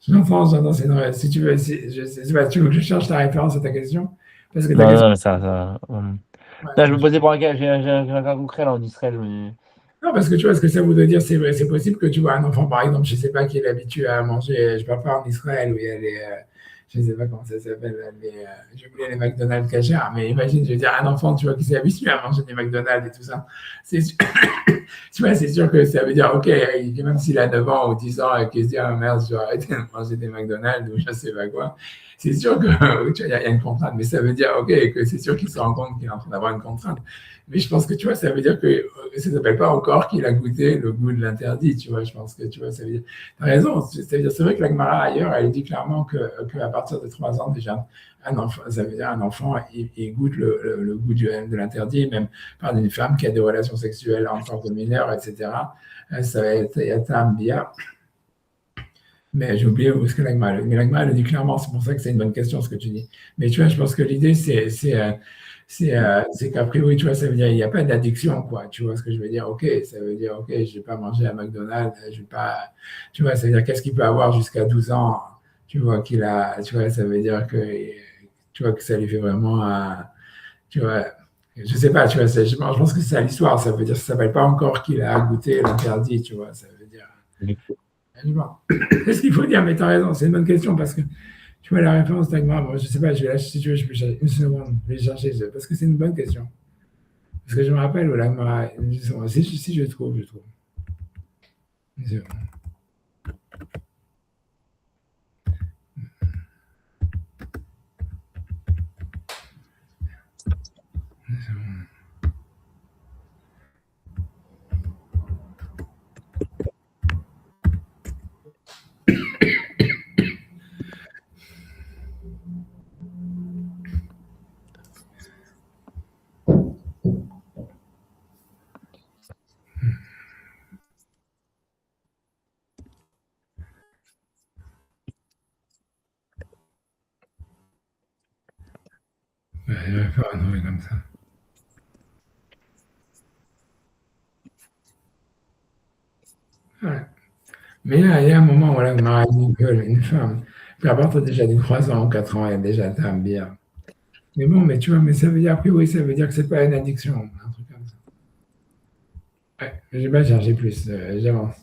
[SPEAKER 1] j'entends, si tu veux, je sais pas, tu veux que je cherche ta référence à ta question? Parce que ta question,
[SPEAKER 3] Non, mais ça.
[SPEAKER 1] ouais,
[SPEAKER 3] Là, je me posais pour un cas, j'ai un cas concret là en Israël, mais.
[SPEAKER 1] non, parce que tu vois, ce que ça voudrait dire, c'est vrai, c'est possible que tu vois un enfant, par exemple, je ne sais pas, qui est habitué à manger, je ne parle pas en Israël, où il y a les, je ne sais pas comment ça s'appelle, j'ai oublié les McDonald's cachers, mais imagine, je veux dire, un enfant, tu vois, qui s'est habitué à manger des McDonald's et tout ça, c'est sûr, tu vois, c'est sûr que ça veut dire, ok, même s'il a 9 ans ou 10 ans et qu'il se dit, ah merde, je vais arrêter de manger des McDonald's ou je ne sais pas quoi, c'est sûr que, tu vois, il y a une contrainte, mais ça veut dire, ok, que c'est sûr qu'il se rend compte qu'il est en train d'avoir une contrainte. Mais je pense que, tu vois, ça veut dire que ça ne s'appelle pas encore qu'il a goûté le goût de l'interdit, tu vois. Je pense que, tu vois, ça veut dire. Tu as raison, ça veut dire, c'est vrai que la Gemara ailleurs, elle dit clairement qu'à partir de 3 ans, déjà, un enfant, ça veut dire un enfant, il goûte le goût de l'interdit, même par une femme qui a des relations sexuelles en tant que mineure, etc. Ça va être un bia. Mais j'ai oublié où est-ce que l'agma. Mais l'agma, elle dit clairement, c'est pour ça que c'est une bonne question ce que tu dis. Mais tu vois, je pense que l'idée, c'est qu'a priori, tu vois, ça veut dire qu'il n'y a pas d'addiction, quoi. Tu vois ce que je veux dire? Ok, ça veut dire, ok, je ne vais pas manger à McDonald's, je vais pas. Tu vois, ça veut dire qu'est-ce qu'il peut avoir jusqu'à 12 ans? Tu vois, qu'il a. Tu vois, ça veut dire que. Tu vois, que ça lui fait vraiment. Tu vois. Je sais pas, tu vois, je pense que c'est ça l'histoire. Ça veut dire, ça ne s'appelle pas encore qu'il a goûté l'interdit, tu vois. Ça veut dire. Qu'est-ce qu'il faut dire? Mais tu as raison, c'est une bonne question parce que tu vois la référence d'Agmar. Moi, je ne sais pas, je vais lâcher si tu veux, je peux chercher une seconde, je vais chercher parce que c'est une bonne question. Parce que je me rappelle où l'Agmar, si je trouve, je trouve. Une seconde. Une seconde. Je vais faire un truc comme ça. Ouais. Mais il y a un moment où l'Agmar a dit qu'une femme, puis à partir déjà de 3 ans ou 4 ans, elle est déjà un bien. Mais bon, mais tu vois, mais ça veut dire, a priori, ça veut dire que c'est pas une addiction, un truc comme ça. Ouais, je vais pas chercher plus, j'avance.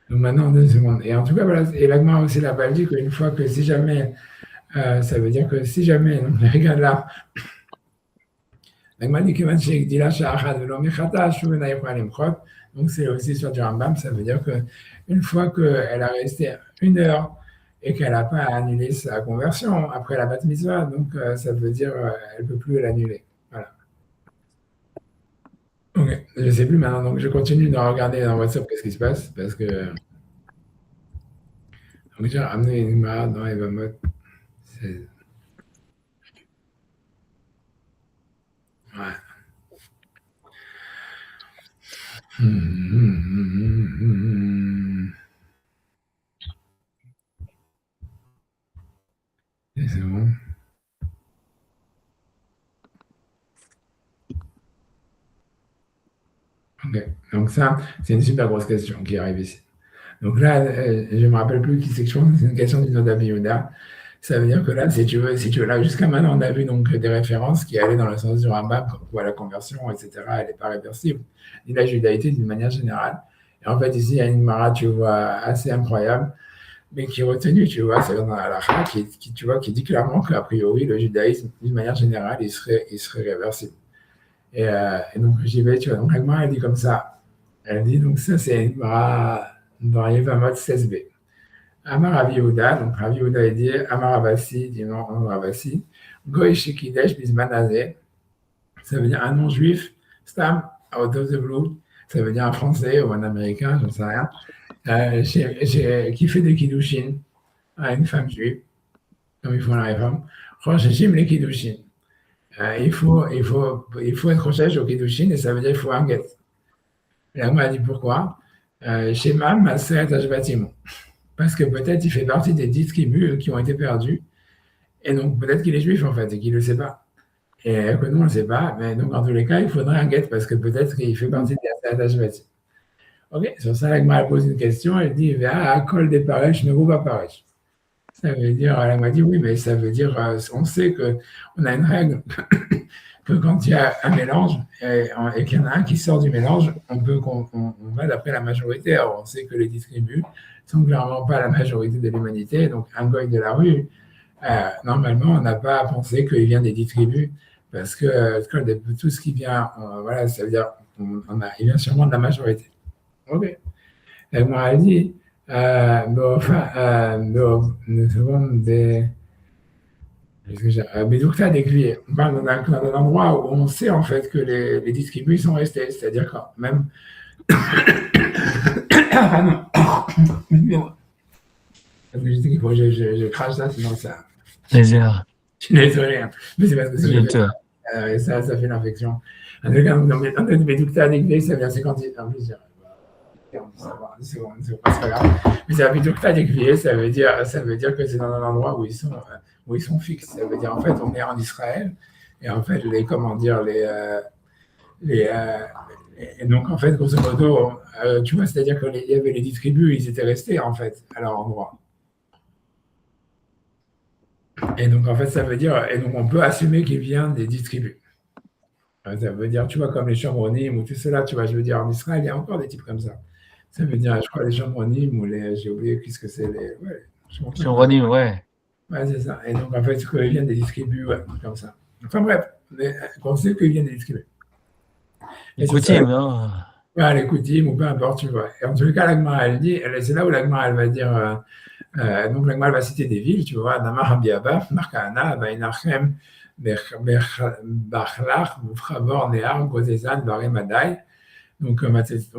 [SPEAKER 1] Donc maintenant, 2 secondes. Et en tout cas, voilà, et l'Agmar aussi là-bas dit qu'une fois que si jamais, ça veut dire que si jamais, donc regarde là, l'Agmar dit que dit dit là, donc c'est aussi sur du Rambam, ça veut dire qu'une fois qu'elle a resté 1 heure et qu'elle n'a pas annulé sa conversion après la bat mitzvah, donc ça veut dire qu'elle ne peut plus l'annuler. Voilà. Ok, je ne sais plus maintenant, donc je continue de regarder dans WhatsApp qu'est-ce qui se passe, parce que donc j'ai ramené une marade dans Evamot. Ouais. C'est bon. Ok, donc ça, c'est une super grosse question qui arrive ici. Donc là, je ne me rappelle plus qui c'est que je pense que c'est une question du Noda Yehuda. Ça veut dire que là, si tu veux, là, jusqu'à maintenant, on a vu donc des références qui allaient dans le sens du Rambam, comme quoi la conversion, etc., elle n'est pas réversible, ni la judaïté d'une manière générale. Et en fait, ici, il y a une mara, tu vois, assez incroyable, mais qui est retenue, tu vois, c'est dans la halakha, tu vois, qui dit clairement qu'a priori, le judaïsme, d'une manière générale, il serait réversible. Et donc, j'y vais, tu vois. Donc, la Gemara, elle dit comme ça. Elle dit, donc, ça, c'est une mara dans Yevamot 16b. Amar Rav Yehuda, donc Rav Yehuda il dit Amar Avassi, dit non, Avassi, Goy Shekidesh Bismanazé, ça veut dire un non-juif, Stam, out of the blue, ça veut dire un français ou un américain, j'en sais rien, qui fait des kiddushin à une femme juive, comme ils font la réforme, Rosh Hashim les kiddushin. Il faut être rochage au kiddushin et ça veut dire qu'il faut un get. Et là, on m'a dit pourquoi. Shema Maseret Ashvatim. Parce que peut-être il fait partie des 10 tribus qui ont été perdues. Et donc peut-être qu'il est juif en fait et qu'il ne le sait pas. Et que nous on ne le sait pas. Mais donc en tous les cas, il faudrait un guet parce que peut-être qu'il fait partie des Maseret Ashvatim. Ok, sur ça, l'Agma pose une question. Elle dit Kol des paresh, ne pas paresh. Ça veut dire, elle m'a dit oui, mais ça veut dire, on sait qu'on a une règle que quand il y a un mélange et qu'il y en a un qui sort du mélange, on va d'après la majorité. Alors, on sait que les 10 tribus sont clairement pas la majorité de l'humanité. Donc, un goy de la rue, normalement, on n'a pas à penser qu'il vient des 10 tribus parce que tout ce qui vient, voilà, ça veut dire il vient sûrement de la majorité. Ok. Elle m'a dit, une seconde, Bédoukta d'écuyer. On parle d'un endroit où on sait en fait que les 10 tribus sont restés, c'est-à-dire quand même. Ah non. Parce que je dis qu'il faut que je crache ça, sinon ça.
[SPEAKER 3] Plaisir.
[SPEAKER 1] Je suis désolé, hein. Mais c'est parce que ça fait l'infection. En tout cas, dans Bédoukta d'écuyer, ça vient 50 ans. En plus, c'est pas grave. Mais ça veut dire que ça veut dire que c'est dans un endroit où ils sont fixes. Ça veut dire en fait on est en Israël et en fait et donc en fait grosso modo tu vois, c'est-à-dire qu'il y avait les 10 tribus, ils étaient restés en fait à leur endroit. Et donc en fait ça veut dire, et donc on peut assumer qu'il vient des 10 tribus. Ça veut dire, tu vois, comme les Chambronim ou tout cela, tu vois, je veux dire en Israël il y a encore des types comme ça. Ça veut dire, je crois, les Chambronim ou j'ai oublié qu'est-ce que c'est,
[SPEAKER 3] Chambronim, ouais.
[SPEAKER 1] Ouais, c'est ça. Et donc, en fait, ils viennent des distribus, ouais, comme ça. Enfin, bref, on sait qu'ils viennent des distribus.
[SPEAKER 3] Les coutumes, non?
[SPEAKER 1] Ouais, les coutumes, ou peu importe, tu vois. Et en tout cas, l'Agma, elle dit, c'est là où l'Agma, elle va dire, donc l'Agma, elle va citer des villes, tu vois, Namar, Habiaba, Markana, Vainachem, Bachlach, Moufravor, Néar, Gozezan, Baremadai. Donc,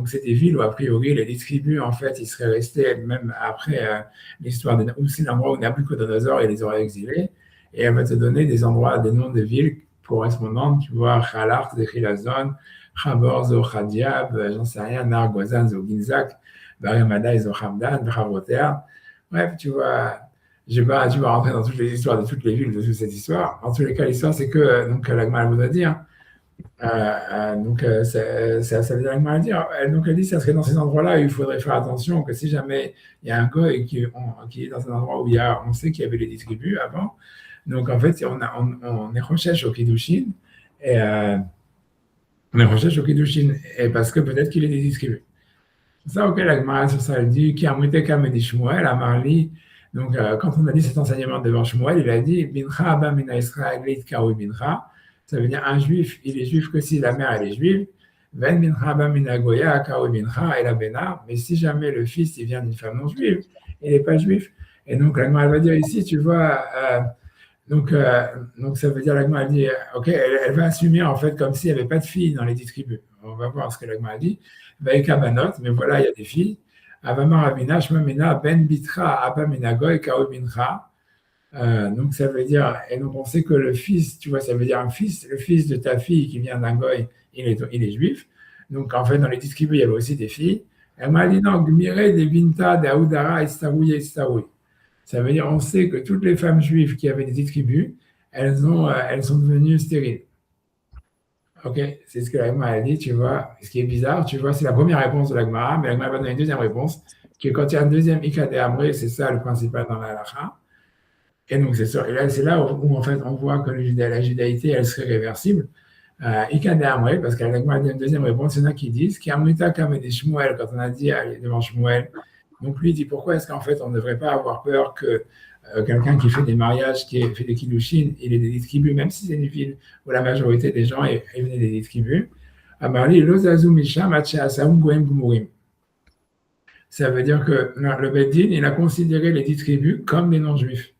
[SPEAKER 1] c'est des villes où, a priori, les tribus, en fait, ils seraient restés, même après l'histoire de c'est l'endroit où Nabucodonosor les aurait exilés. Et elle va te donner des endroits, des noms de villes correspondants, tu vois, Khalach, Zechilazon, Chabor, Zochadiab, j'en sais rien, Nar, Gozan, Zoginzak, Baremadai, Zochamdan, Bravoter. Bref, tu vois, je vais pas rentrer dans toutes les histoires de toutes les villes de toute cette histoire. En tous les cas, l'histoire, c'est que, donc, l'Agma voudrait dire, donc, ça veut dire à dire. Donc, elle dit que ça serait dans ces endroits-là où il faudrait faire attention que si jamais il y a un goy qui est dans un endroit où on sait qu'il y avait les 10 tribus avant, donc en fait, on est recherche au Kiddushin et on est recherche au Kiddushin et parce que peut-être qu'il est des 10 tribus. Ça, ok, la Gemara sur ça, elle dit qui a muté comme dit Shmuel, à Marli. Donc, quand on a dit cet enseignement devant Shmuel, il a dit Bincha Abba Mina Israël Kaoui Bincha. Ça veut dire un juif, il est juif que si la mère elle est juive. Ven Bincha Abba Mina Goya Kaoui Bincha et la Bena. Mais si jamais le fils il vient d'une femme non juive, il n'est pas juif. Et donc, la Gemara va dire ici, tu vois, donc ça veut dire la Gemara dit, ok, elle va assumer en fait comme s'il n'y avait pas de filles dans les 10 tribus. On va voir ce que la Gemara dit. Banot, mais voilà, il y a des filles. Avama Ravina, Shmamina, Ben Bitra, Abba Minagoy, Kao Bincha. Donc ça veut dire, et donc on sait que le fils, tu vois, ça veut dire un fils, le fils de ta fille qui vient d'un goy, il est juif. Donc en fait, dans les 10 tribus, il y avait aussi des filles. Elle m'a dit non, Gmire, des Binta, des Aoudara, Istaroui et Istaroui. Ça veut dire, on sait que toutes les femmes juives qui avaient des 10 tribus, elles sont devenues stériles. Ok, c'est ce que la Gemara a dit, tu vois. Ce qui est bizarre, tu vois, c'est la première réponse de la Gemara, mais la Gemara va donner une deuxième réponse, qui est quand il y a un deuxième Ika de Amré, c'est ça le principal dans la halakha. Et donc c'est ça. Et là, c'est là où en fait on voit que la judaïté, elle serait réversible. Ika de Amré, parce que la Gemara a dit une deuxième réponse, il y en a qui disent qui Amrita comme des Shmuel, quand on a dit devant Shmuel. Donc lui dit pourquoi est-ce qu'en fait on ne devrait pas avoir peur que quelqu'un qui fait des mariages, qui fait des kiddushin, il est des tribus, même si c'est une ville où la majorité des gens venaient des tribus. Amarli, lozazu misham asaum goem gumurim. Ça veut dire que le Beddin, il a considéré les 10 tribus comme des non-juifs.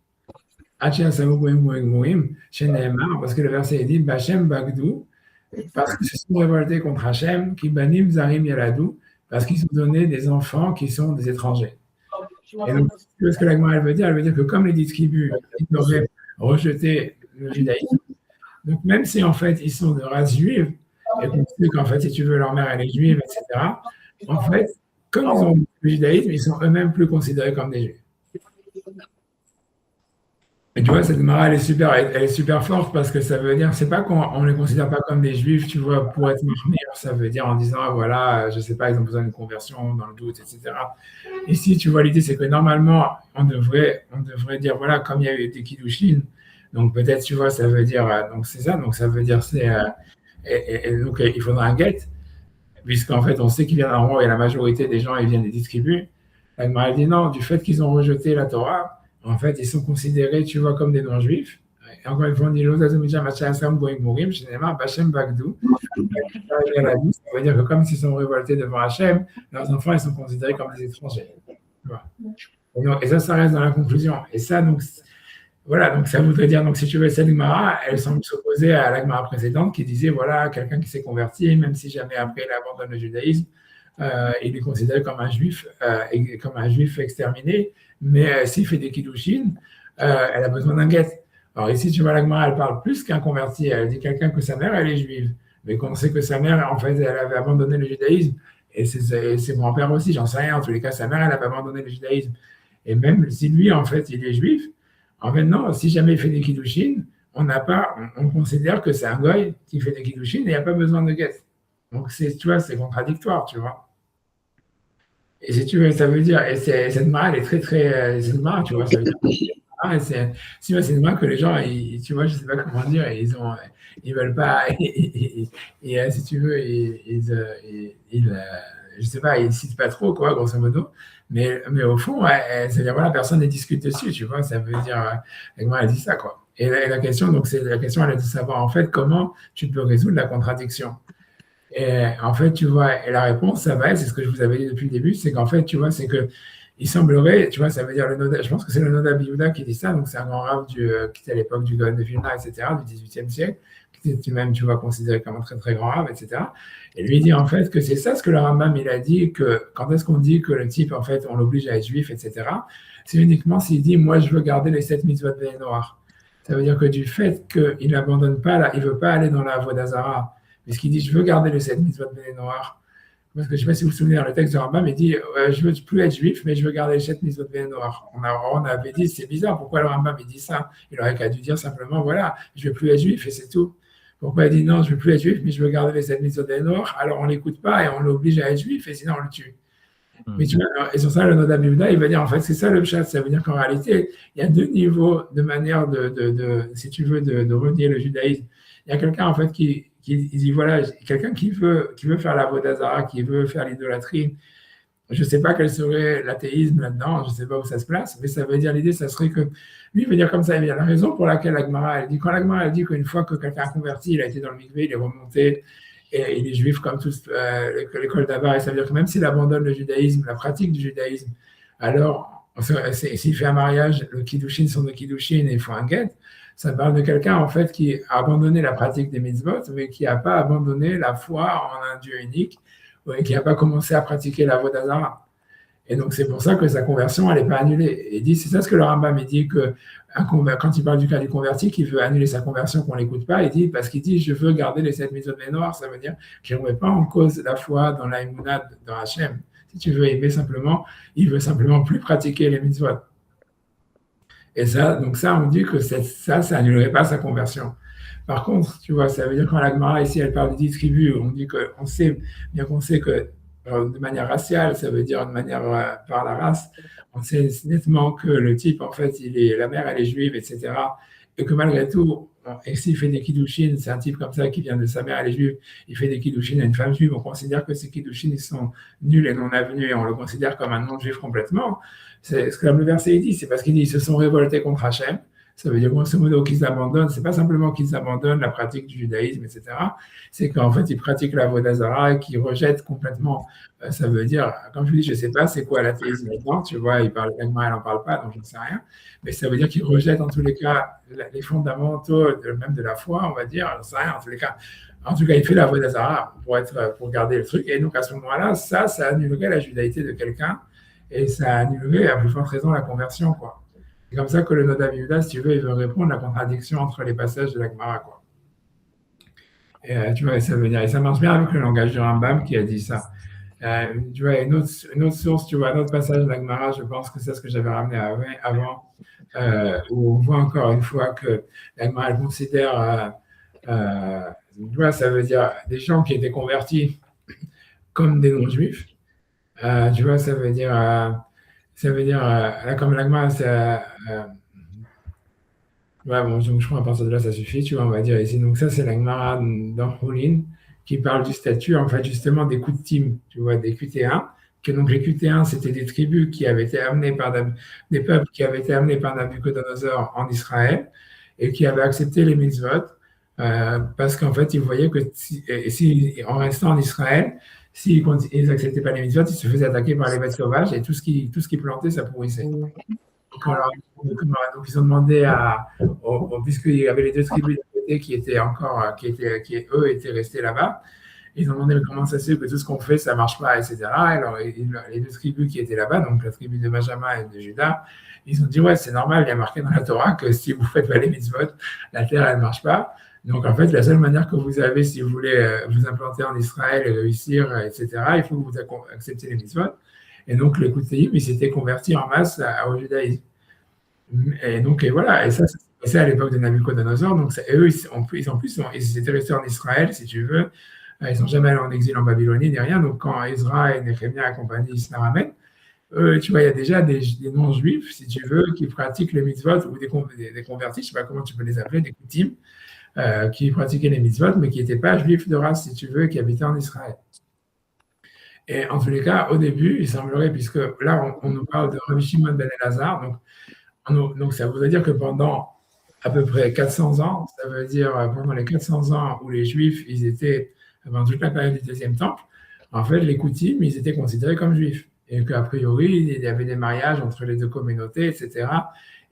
[SPEAKER 1] Asaum goem gumurim, chez Nehemar, parce que le verset dit Bachem bagdou, parce qu'ils se sont révoltés contre Hachem, qui banim zarim yaladou, parce qu'ils ont donné des enfants qui sont des étrangers. Et donc, ce que la Gemara veut dire que comme les 10 tribus, ils auraient rejeté le judaïsme, donc même si en fait ils sont de race juive, et qu'on sait qu'en fait, si tu veux, leur mère elle est juive, etc., en fait, comme ils ont le judaïsme, ils sont eux-mêmes plus considérés comme des juifs. Et tu vois, cette Gemara, elle est super forte parce que ça veut dire, c'est pas qu'on ne les considère pas comme des juifs, tu vois, pour être marmire, ça veut dire en disant, voilà, je sais pas, ils ont besoin d'une conversion dans le doute, etc. Ici, tu vois, l'idée, c'est que normalement, on devrait dire, voilà, comme il y a eu des Kiddushin, donc peut-être, tu vois, ça veut dire, donc c'est ça, donc ça veut dire, donc il faudra un get, puisqu'en fait, on sait qu'il vient d'un roi et la majorité des gens, ils viennent des distributs. La Gemara dit non, du fait qu'ils ont rejeté la Torah, en fait, ils sont considérés, tu vois, comme des non-juifs. Et encore une fois, on dit l'Ozazomidja Machasam Goïm Mourim, Shinema, Bachem Bagdou. Ça veut dire que comme s'ils sont révoltés devant Hachem, leurs enfants, ils sont considérés comme des étrangers. Et ça reste dans la conclusion. Et ça, donc, voilà, donc ça voudrait dire, donc si tu veux, cette Gemara, elle semble s'opposer à la Gemara précédente qui disait, voilà, quelqu'un qui s'est converti, même si jamais après il abandonne le judaïsme, il est considéré comme un juif exterminé, mais s'il fait des kiddushin, elle a besoin d'un get. Alors ici, tu vois, la Gemara, elle parle plus qu'un converti, elle dit quelqu'un que sa mère, elle est juive, mais qu'on sait que sa mère, en fait, elle avait abandonné le judaïsme, et ses grands-pères aussi, j'en sais rien, en tous les cas, sa mère, elle avait abandonné le judaïsme. Et même si lui, en fait, il est juif, en fait, non, si jamais il fait des kiddushin, on considère que c'est un goy qui fait des kiddushin et il n'y a pas besoin de get. Donc, tu vois, c'est contradictoire, tu vois. Et si tu veux, ça veut dire, et cette Gemara, elle est très, très, cette Gemara, tu vois, ça veut dire, c'est une Gemara que les gens, tu vois, je ne sais pas comment dire, ils veulent pas, et si tu veux, je sais pas, ils citent pas trop, quoi, grosso modo, mais au fond, ça veut dire, voilà, personne ne discute dessus, tu vois, ça veut dire, la Gemara, elle dit ça, quoi. Et la question, donc, la question, elle est de savoir, en fait, comment tu peux résoudre la contradiction. Et en fait, tu vois, et la réponse, ça va être, c'est ce que je vous avais dit depuis le début, c'est qu'en fait, tu vois, c'est que il semblerait, tu vois, ça veut dire je pense que c'est le Noda Biyuda qui dit ça, donc c'est un grand rave qui était à l'époque du Gaon de Vilna, etc., du XVIIIe siècle, qui était même, tu vois, considéré comme un très, très grand rave, etc. Et lui, il dit en fait que c'est ça ce que le Rambam, il a dit, que quand est-ce qu'on dit que le type, en fait, on l'oblige à être juif, etc., c'est uniquement s'il dit, moi, je veux garder les 7 mitzvot de Noir. Ça veut dire que du fait qu'il n'abandonne pas, il ne veut pas aller dans la voie d'Azara, puisqu'il dit, je veux garder les 7 mitzvot de Noir. Parce que je ne sais pas si vous vous souvenez, dans le texte de Rambam, il dit je ne veux plus être juif, mais je veux garder les 7 mitzvot de Noir. On avait dit c'est bizarre, pourquoi le Rambam il dit ça? Il aurait qu'à dû dire simplement voilà, je ne veux plus être juif et c'est tout. Pourquoi il dit non, je ne veux plus être juif, mais je veux garder les 7 mitzvot de Noir? Alors on ne l'écoute pas et on l'oblige à être juif et sinon on le tue. Mais tu vois, et sur ça, le Noda Biyuda, il va dire en fait c'est ça le pshat, ça veut dire qu'en réalité, il y a deux niveaux de manière si tu veux, de renier le judaïsme. Il y a quelqu'un en fait qui dit voilà, quelqu'un qui veut faire la Vodazara, qui veut faire l'idolâtrie. Je ne sais pas quel serait l'athéisme là-dedans, je ne sais pas où ça se place, mais ça veut dire l'idée, ça serait que lui, il veut dire comme ça, il y a la raison pour laquelle la Gemara, elle dit, quand la Gemara, elle dit qu'une fois que quelqu'un a converti, il a été dans le mikvé, il est remonté, et il est juif comme tous l'école d'Avar, et ça veut dire que même s'il abandonne le judaïsme, la pratique du judaïsme, alors, s'il fait un mariage, le kiddushin sont des kiddushin et il faut un get, ça parle de quelqu'un en fait qui a abandonné la pratique des mitzvot, mais qui n'a pas abandonné la foi en un Dieu unique, et qui n'a pas commencé à pratiquer la Vodazara. Et donc c'est pour ça que sa conversion, elle n'est pas annulée. Et il dit, c'est ça ce que le Rambam dit, que quand il parle du cas du converti qui veut annuler sa conversion, qu'on ne l'écoute pas, il dit, parce qu'il dit, je veux garder les 7 mitzvot noirs, ça veut dire, je ne remets pas en cause la foi dans la Emunah, dans Hachem. Si tu veux, il veut simplement plus pratiquer les mitzvot. Et ça, donc ça, on dit que ça n'annulerait pas sa conversion. Par contre, tu vois, ça veut dire quand la Gemara ici, elle parle des 10 tribus, on sait que de manière raciale, ça veut dire de manière par la race, on sait nettement que le type, en fait, la mère, elle est juive, etc. Et que malgré tout, et s'il fait des kiddushin, c'est un type comme ça qui vient de sa mère, elle est juive, il fait des kiddushin à une femme juive, on considère que ces kiddushin, ils sont nuls et non avenus, et on le considère comme un non-juif complètement. C'est ce que le verset dit, c'est parce qu'il dit ils se sont révoltés contre Hachem. Ça veut dire grosso modo qu'ils abandonnent, c'est pas simplement qu'ils abandonnent la pratique du judaïsme, etc. C'est qu'en fait, ils pratiquent la Vodazara et qu'ils rejettent complètement. Ça veut dire, comme je vous dis, je ne sais pas c'est quoi l'athéisme maintenant, tu vois, elle n'en parle pas, donc je ne sais rien. Mais ça veut dire qu'ils rejettent en tous les cas les fondamentaux, même de la foi, on va dire, je ne sais rien, en tous les cas. En tout cas, il fait la Vodazara pour garder le truc. Et donc à ce moment-là, ça annulerait la judaïté de quelqu'un. Et ça annulerait à plus forte raison la conversion, quoi. C'est comme ça que le Noda Biyuda, si tu veux, il veut répondre à la contradiction entre les passages de la Gemara, quoi. Et tu vois, ça veut dire, et ça marche bien avec le langage du Rambam qui a dit ça. Tu vois, une autre source, tu vois, un autre passage de la Gemara, je pense que c'est ce que j'avais ramené avant, où on voit encore une fois que la Gemara, elle considère, tu vois, ça veut dire des gens qui étaient convertis comme des non-juifs. Tu vois, ça veut dire, là, comme la Gemara, c'est, ouais, bon, donc je crois à partir de là, ça suffit, tu vois, on va dire ici. Donc ça, c'est la Gemara dans Houlin qui parle du statut, en fait, justement, des Koutim, tu vois, des QT1. Que donc les QT1, c'était des tribus qui avaient été amenées par des peuples qui avaient été amenés par Nabucodonosor en Israël et qui avaient accepté les mitzvot parce qu'en fait, ils voyaient que en restant en Israël, s'ils n'acceptaient pas les mitzvot, ils se faisaient attaquer par les bêtes sauvages et tout ce qui plantait, ça pourrissait. Donc, ils ont demandé puisqu'il y avait les deux tribus d'un côté qui eux étaient restés là-bas, ils ont demandé comment ça se fait que tout ce qu'on fait, ça marche pas, etc. Alors, les deux tribus qui étaient là-bas, donc la tribu de Benjamin et de Juda, ils ont dit, ouais, c'est normal, il y a marqué dans la Torah que si vous faites pas les mitzvot, la terre, elle marche pas. Donc, en fait, la seule manière que vous avez, si vous voulez vous implanter en Israël et réussir, etc., il faut que vous acceptiez les mitzvot. Et donc, les Koutéim, ils s'étaient convertis en masse au judaïsme. Et donc, voilà, et ça s'est passé à l'époque de Nabucodonosor. Donc, eux, ils étaient restés en Israël, si tu veux. Ils ne sont jamais allés en exil en Babylonie ni rien. Donc, quand Ezra et Néhémia et compagnie se la ramènent, tu vois, il y a déjà des non-juifs, si tu veux, qui pratiquent les mitzvot ou des convertis, je ne sais pas comment tu peux les appeler, des koutim, qui pratiquaient les mitzvot, mais qui n'étaient pas juifs de race, si tu veux, qui habitaient en Israël. Et en tous les cas, au début, il semblerait, puisque là, on nous parle de Rabbi Shimon ben Elazar, donc ça voudrait dire que pendant à peu près 400 ans, ça veut dire pendant les 400 ans où les Juifs, ils étaient, pendant toute la période du Deuxième Temple, en fait, les Koutim, ils étaient considérés comme Juifs. Et qu'a priori, il y avait des mariages entre les deux communautés, etc.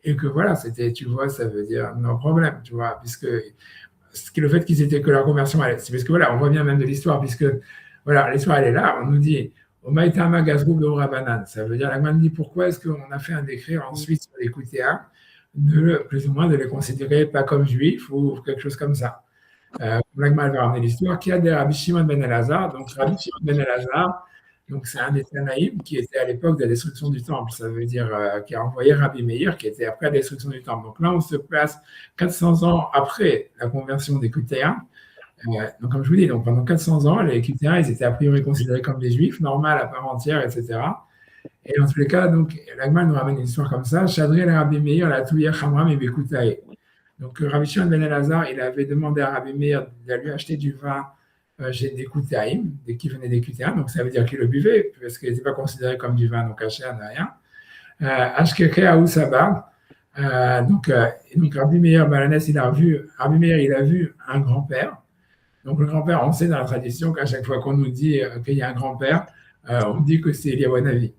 [SPEAKER 1] Et que voilà, c'était, tu vois, ça veut dire non problème, tu vois, puisque le fait qu'ils étaient que leur conversion, c'est parce que voilà, on voit bien même de l'histoire, puisque voilà, l'histoire, elle est là, on nous dit Omaïtama Gazrou Beorabanan. Ça veut dire, la Gemara dit pourquoi est-ce qu'on a fait un décret ensuite sur les Koutéens, plus ou moins de les considérer pas comme juifs ou quelque chose comme ça. La Gemara va ramener l'histoire qui a des Rabbi Shimon ben Elazar. Donc, Rabbi Shimon ben Elazar, donc c'est un des Tanaïm qui était à l'époque de la destruction du temple. Ça veut dire qui a envoyé Rabbi Meir, qui était après la destruction du temple. Donc là, on se place 400 ans après la conversion des Koutéens. Donc, comme je vous dis, donc pendant 400 ans, les Koutéens, ils étaient a priori considérés comme des juifs, normal à part entière, etc. Et en tous les cas, donc, l'Agma nous ramène une histoire comme ça. Chadré le Rabbi Meir, la Touya Chamram et Bekutaï. Donc, Rabbi Shimon ben Elazar, il avait demandé à Rabbi Meir de lui acheter du vin chez des Koutéim, qui venaient des Koutéens. Donc, ça veut dire qu'il le buvait, parce qu'il n'était pas considéré comme du vin, donc caché à rien. Ashkeke Aoussaba. Donc, Rabbi Meir, Rabbi Meir, il a vu un grand-père. Donc, le grand-père, on sait dans la tradition qu'à chaque fois qu'on nous dit qu'il y a un grand-père, on dit que c'est Eliyahu Hanavi.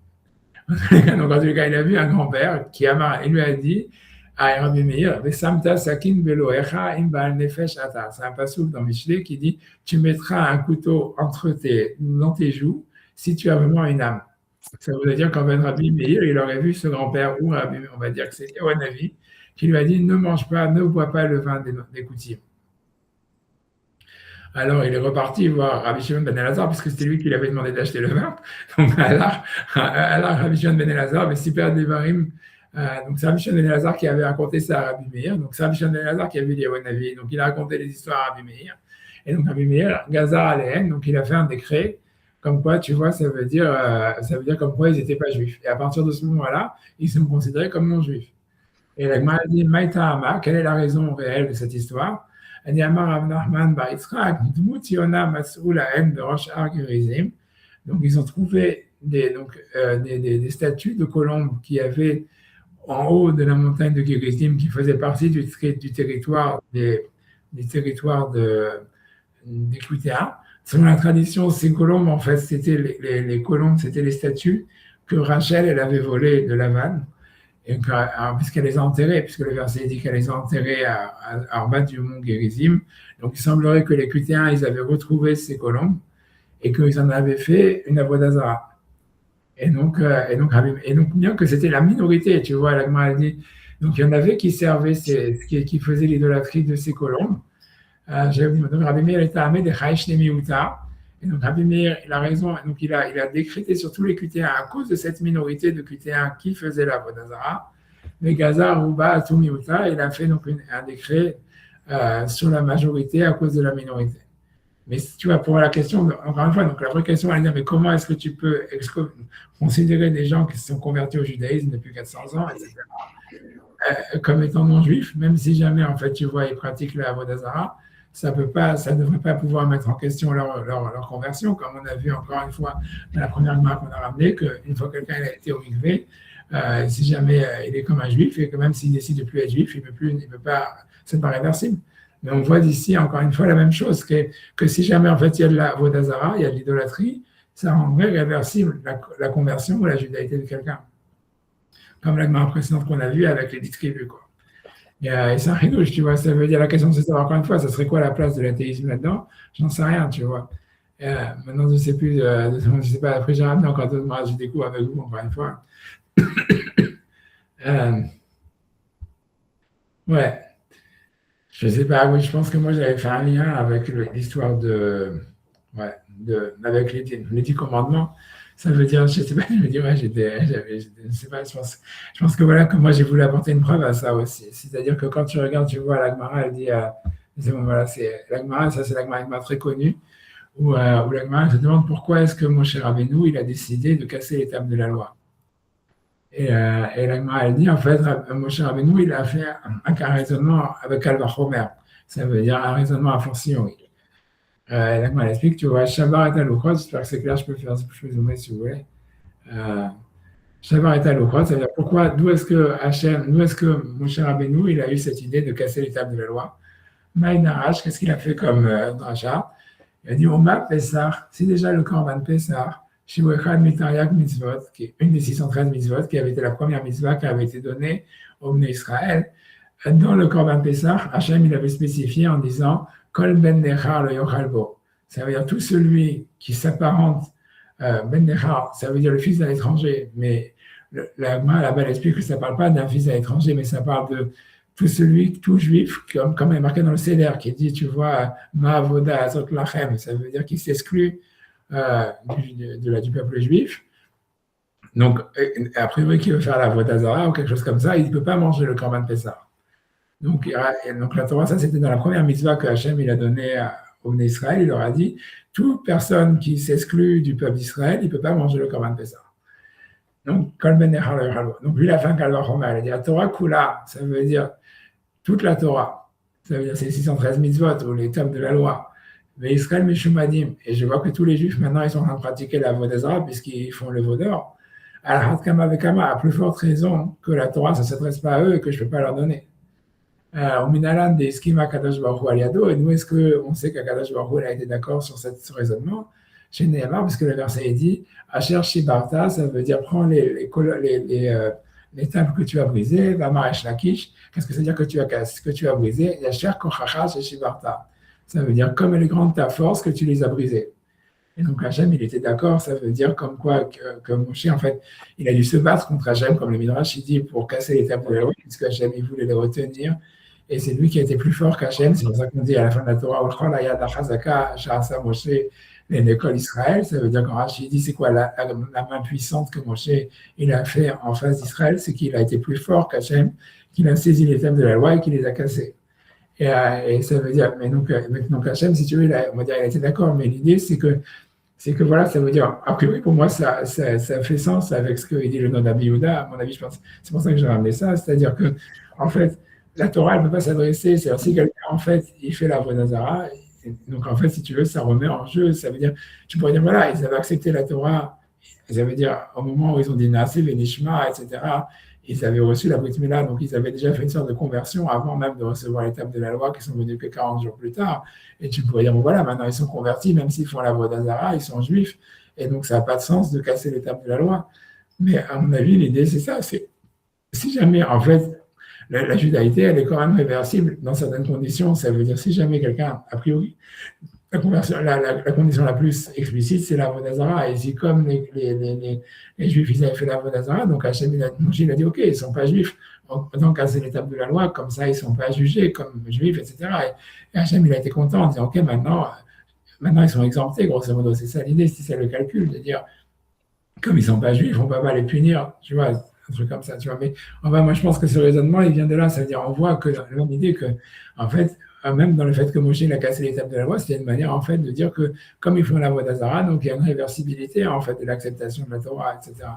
[SPEAKER 1] Donc, en tout cas, il a vu un grand-père qui il lui a dit à Rabbi Meir, Vesamta sakin beloecha im baal nefesh ata. C'est un passouk dans Michelet qui dit tu mettras un couteau dans tes joues si tu as vraiment une âme. Ça veut dire qu'en fait, Rabbi Meir, il aurait vu ce grand-père, ou on va dire que c'est Eliyahu Hanavi, qui lui a dit ne mange pas, ne bois pas le vin des Koutim. Alors, il est reparti voir Rabbi Shimon ben Elazar, puisque c'était lui qui lui avait demandé d'acheter le vin. Donc, alors Rabbi Shimon ben Elazar, mais super Devarim. Donc, c'est Rabbi Shimon ben Elazar qui avait raconté ça à Rabbi Meir. Donc, c'est Rabbi Shimon ben Elazar qui avait dit à Navi. Donc, il a raconté les histoires à Rabbi Meir. Et donc, Rabbi Meir, Gazar Aléhen, donc il a fait un décret, comme quoi, tu vois, ça veut dire comme quoi ils n'étaient pas juifs. Et à partir de ce moment-là, ils sont considérés comme non-juifs. Et la Gemara dit, Maïta Hama, quelle est la raison réelle de cette histoire? Donc, ils ont trouvé des statues de colombes qui avaient en haut de la montagne de Gerizim, qui faisaient partie du territoire des Koutéens. Selon la tradition, ces colombes, en fait, c'était les colombes, c'était les statues que Rachel, elle avait volées de Lavan. Puisqu'elle les a enterrés, puisque le verset dit qu'elle les a enterrés en bas du mont Gerizim. Donc, il semblerait que les Koutéens, ils avaient retrouvé ces colombes et qu'ils en avaient fait une avodah zara. Et donc, bien que c'était la minorité, tu vois, la Gemara dit, donc il y en avait qui servaient, qui faisaient l'idolâtrie de ces colombes. Donc, Rabbi Meir était armé des Chaïch Nemiuta. Et donc, Rabbi Meir, il a raison. Donc, il a décrété sur tous les QT1 à cause de cette minorité de QT1 qui faisait la Avodah Zarah. Mais Gaza, Rouba, Atumiuta, il a fait donc un décret sur la majorité à cause de la minorité. Mais tu vois, pour la question, encore une fois, donc la vraie question, elle est dire, mais comment est-ce que tu peux considérer des gens qui se sont convertis au judaïsme depuis 400 ans, etc., comme étant non-juifs, même si jamais, en fait, tu vois, ils pratiquent la Avodah Zarah, ça ne devrait pas pouvoir mettre en question leur conversion, comme on a vu encore une fois dans la première Gemara qu'on a ramenée, qu'une fois que quelqu'un a été au mikvé, si jamais il est comme un juif, et que même s'il décide de ne plus être juif, il ne peut pas, c'est pas réversible. Mais on voit d'ici, encore une fois, la même chose, que si jamais, en fait, il y a de la Avodah Zarah, il y a de l'idolâtrie, ça rendrait réversible la conversion ou la judaïté de quelqu'un. Comme la Gemara précédente qu'on a vue avec les 10 tribus, quoi. Et c'est un ridouche, tu vois, ça veut dire, la question c'est ça, encore une fois, ça serait quoi la place de l'athéisme là-dedans? J'en sais rien, tu vois. Maintenant, je ne sais plus, je ne sais pas, après j'ai ramené encore d'autres je découvre avec vous, encore une fois. Ouais, je ne sais pas, oui, je pense que moi j'avais fait un lien avec l'histoire avec les 10 commandements. Ça veut dire, je ne sais pas, je me dis, ouais, je ne sais pas, je pense que voilà, que moi j'ai voulu apporter une preuve à ça aussi. C'est-à-dire que quand tu regardes, tu vois, la Gemara, elle dit, voilà, c'est la Gemara, ça c'est la Gemara très connue, où la Gemara se demande pourquoi est-ce que Moshe Rabbeinu, il a décidé de casser les tables de la loi. Et la Gemara, elle dit, en fait, Moshe Rabbeinu, il a fait un raisonnement avec Kal Vachomer. Ça veut dire un raisonnement a fortiori. La Gemara explique, tu vois, Shabar et Aloukhot, j'espère que c'est clair, je peux zoomer si vous voulez. Shabar et Aloukhot, ça veut dire pourquoi, d'où est-ce que Moshe Rabbeinu, il a eu cette idée de casser les tables de la loi? Maïd Narash, qu'est-ce qu'il a fait comme dracha? Il a dit, Oma Pessah, c'est déjà le Korban Pessah, Shiwechad Mitariak Mitzvot, qui est une des 613 mitzvot, qui avait été la première mitzvah qui avait été donnée au Bnei Israël. Dans le Korban Pessah, Hachem, il avait spécifié en disant, Kol ben nechar lo yochal bo. Ça veut dire tout celui qui s'apparente, ben nechar, ça veut dire le fils d'un étranger, mais la Gemara là-bas explique que ça ne parle pas d'un fils d'un étranger, mais ça parle de tout juif, comme il est marqué dans le Seder, qui dit, tu vois, Ma'avoda azot lachem, ça veut dire qu'il s'exclut du peuple juif. Donc, a priori, qui veut faire la Avodah Zarah ou quelque chose comme ça, il ne peut pas manger le Korban Pessah. Donc la Torah, ça c'était dans la première mitzvah que Hachem il a donnée au Bnei Israël, il leur a dit, toute personne qui s'exclut du peuple d'Israël, il ne peut pas manger le Korban Pessah. Donc, Kol ben nechar lo yochal bo. Donc, lui, il a fait un Kal Vachomer, il a dit, la Torah Kula, ça veut dire toute la Torah, ça veut dire c'est les 613 mitzvot, ou les termes de la loi, mais Israël Meshumadim, et je vois que tous les juifs, maintenant, ils sont en train de pratiquer la Avodah Zarah, puisqu'ils font le vaudor, al Kama Vekama, à plus forte raison que la Torah, ça ne s'adresse pas à eux et que je ne peux pas leur donner. Au Minalan des Skima Kadosh Baruch Hu Aliado, et nous, est-ce qu'on sait qu'Akadosh Baruch Hu a été d'accord sur ce raisonnement? Chez Nehemar, parce que le verset est dit, Asher Shibarta, ça veut dire prends les tables que tu as brisées, Vamar Esh Lakish, qu'est-ce que ça veut dire que tu as brisé? Asher Kochacha Chez Shibarta, ça veut dire comme elle est grande ta force que tu les as brisées. Et donc Hachem, il était d'accord, ça veut dire comme quoi que Moshe, en fait, il a dû se battre contre Hachem, comme le Midrash il dit, pour casser les tables de la loi, puisque Hachem, il voulait les retenir. Et c'est lui qui a été plus fort qu'Hachem. C'est pour ça qu'on dit à la fin de la Torah, Moshe, l'école Israël. Ça veut dire quand Rashi dit c'est quoi la main puissante que Moshe il a fait en face d'Israël, c'est qu'il a été plus fort qu'Hachem, qu'il a saisi les thèmes de la loi et qu'il les a cassés. Et ça veut dire, mais donc Hachem, si tu veux, on va dire, il a été d'accord, mais l'idée c'est que voilà, ça veut dire, a priori pour moi, ça fait sens avec ce que dit le nom d'Abbi Yehuda, à mon avis, je pense, c'est pour ça que j'ai ramené ça, c'est-à-dire que, en fait, la Torah, elle ne peut pas s'adresser, c'est-à-dire si quelqu'un, en fait, il fait la Avodah Zarah, donc en fait, si tu veux, ça remet en jeu, ça veut dire, tu pourrais dire, voilà, ils avaient accepté la Torah, ça veut dire, au moment où ils ont dit Naaseh Venishma, etc., ils avaient reçu la Brit Mila, donc ils avaient déjà fait une sorte de conversion avant même de recevoir les tables de la loi qui sont venues que 40 jours plus tard. Et tu pourrais dire, bon voilà, maintenant ils sont convertis, même s'ils font la Avodah Zarah, ils sont juifs, et donc ça n'a pas de sens de casser les tables de la loi. Mais à mon avis, l'idée c'est ça, c'est si jamais, en fait, la judaïté, elle est quand même réversible dans certaines conditions, ça veut dire si jamais quelqu'un, a priori, la condition la plus explicite, c'est la Avodah Zarah. Et si comme les Juifs, ils avaient fait la Avodah Zarah, donc Hachem, il a dit, ok, ils ne sont pas Juifs, donc casser l'étape de la loi, comme ça, ils ne sont pas jugés comme Juifs, etc. Et Hachem, il a été content en disant, ok, maintenant, maintenant ils sont exemptés, grosso modo. C'est ça l'idée, c'est le calcul, de dire, comme ils ne sont pas juifs, on ne peut pas les punir, tu vois, un truc comme ça, tu vois. Mais enfin, moi, je pense que ce raisonnement, il vient de là. Ça veut dire, on voit que l'idée que, en fait, même dans le fait que Moshe il a cassé l'étape de la loi, c'était une manière, en fait, de dire que, comme ils font la voie d'Azara, donc il y a une réversibilité, en fait, de l'acceptation de la Torah, etc.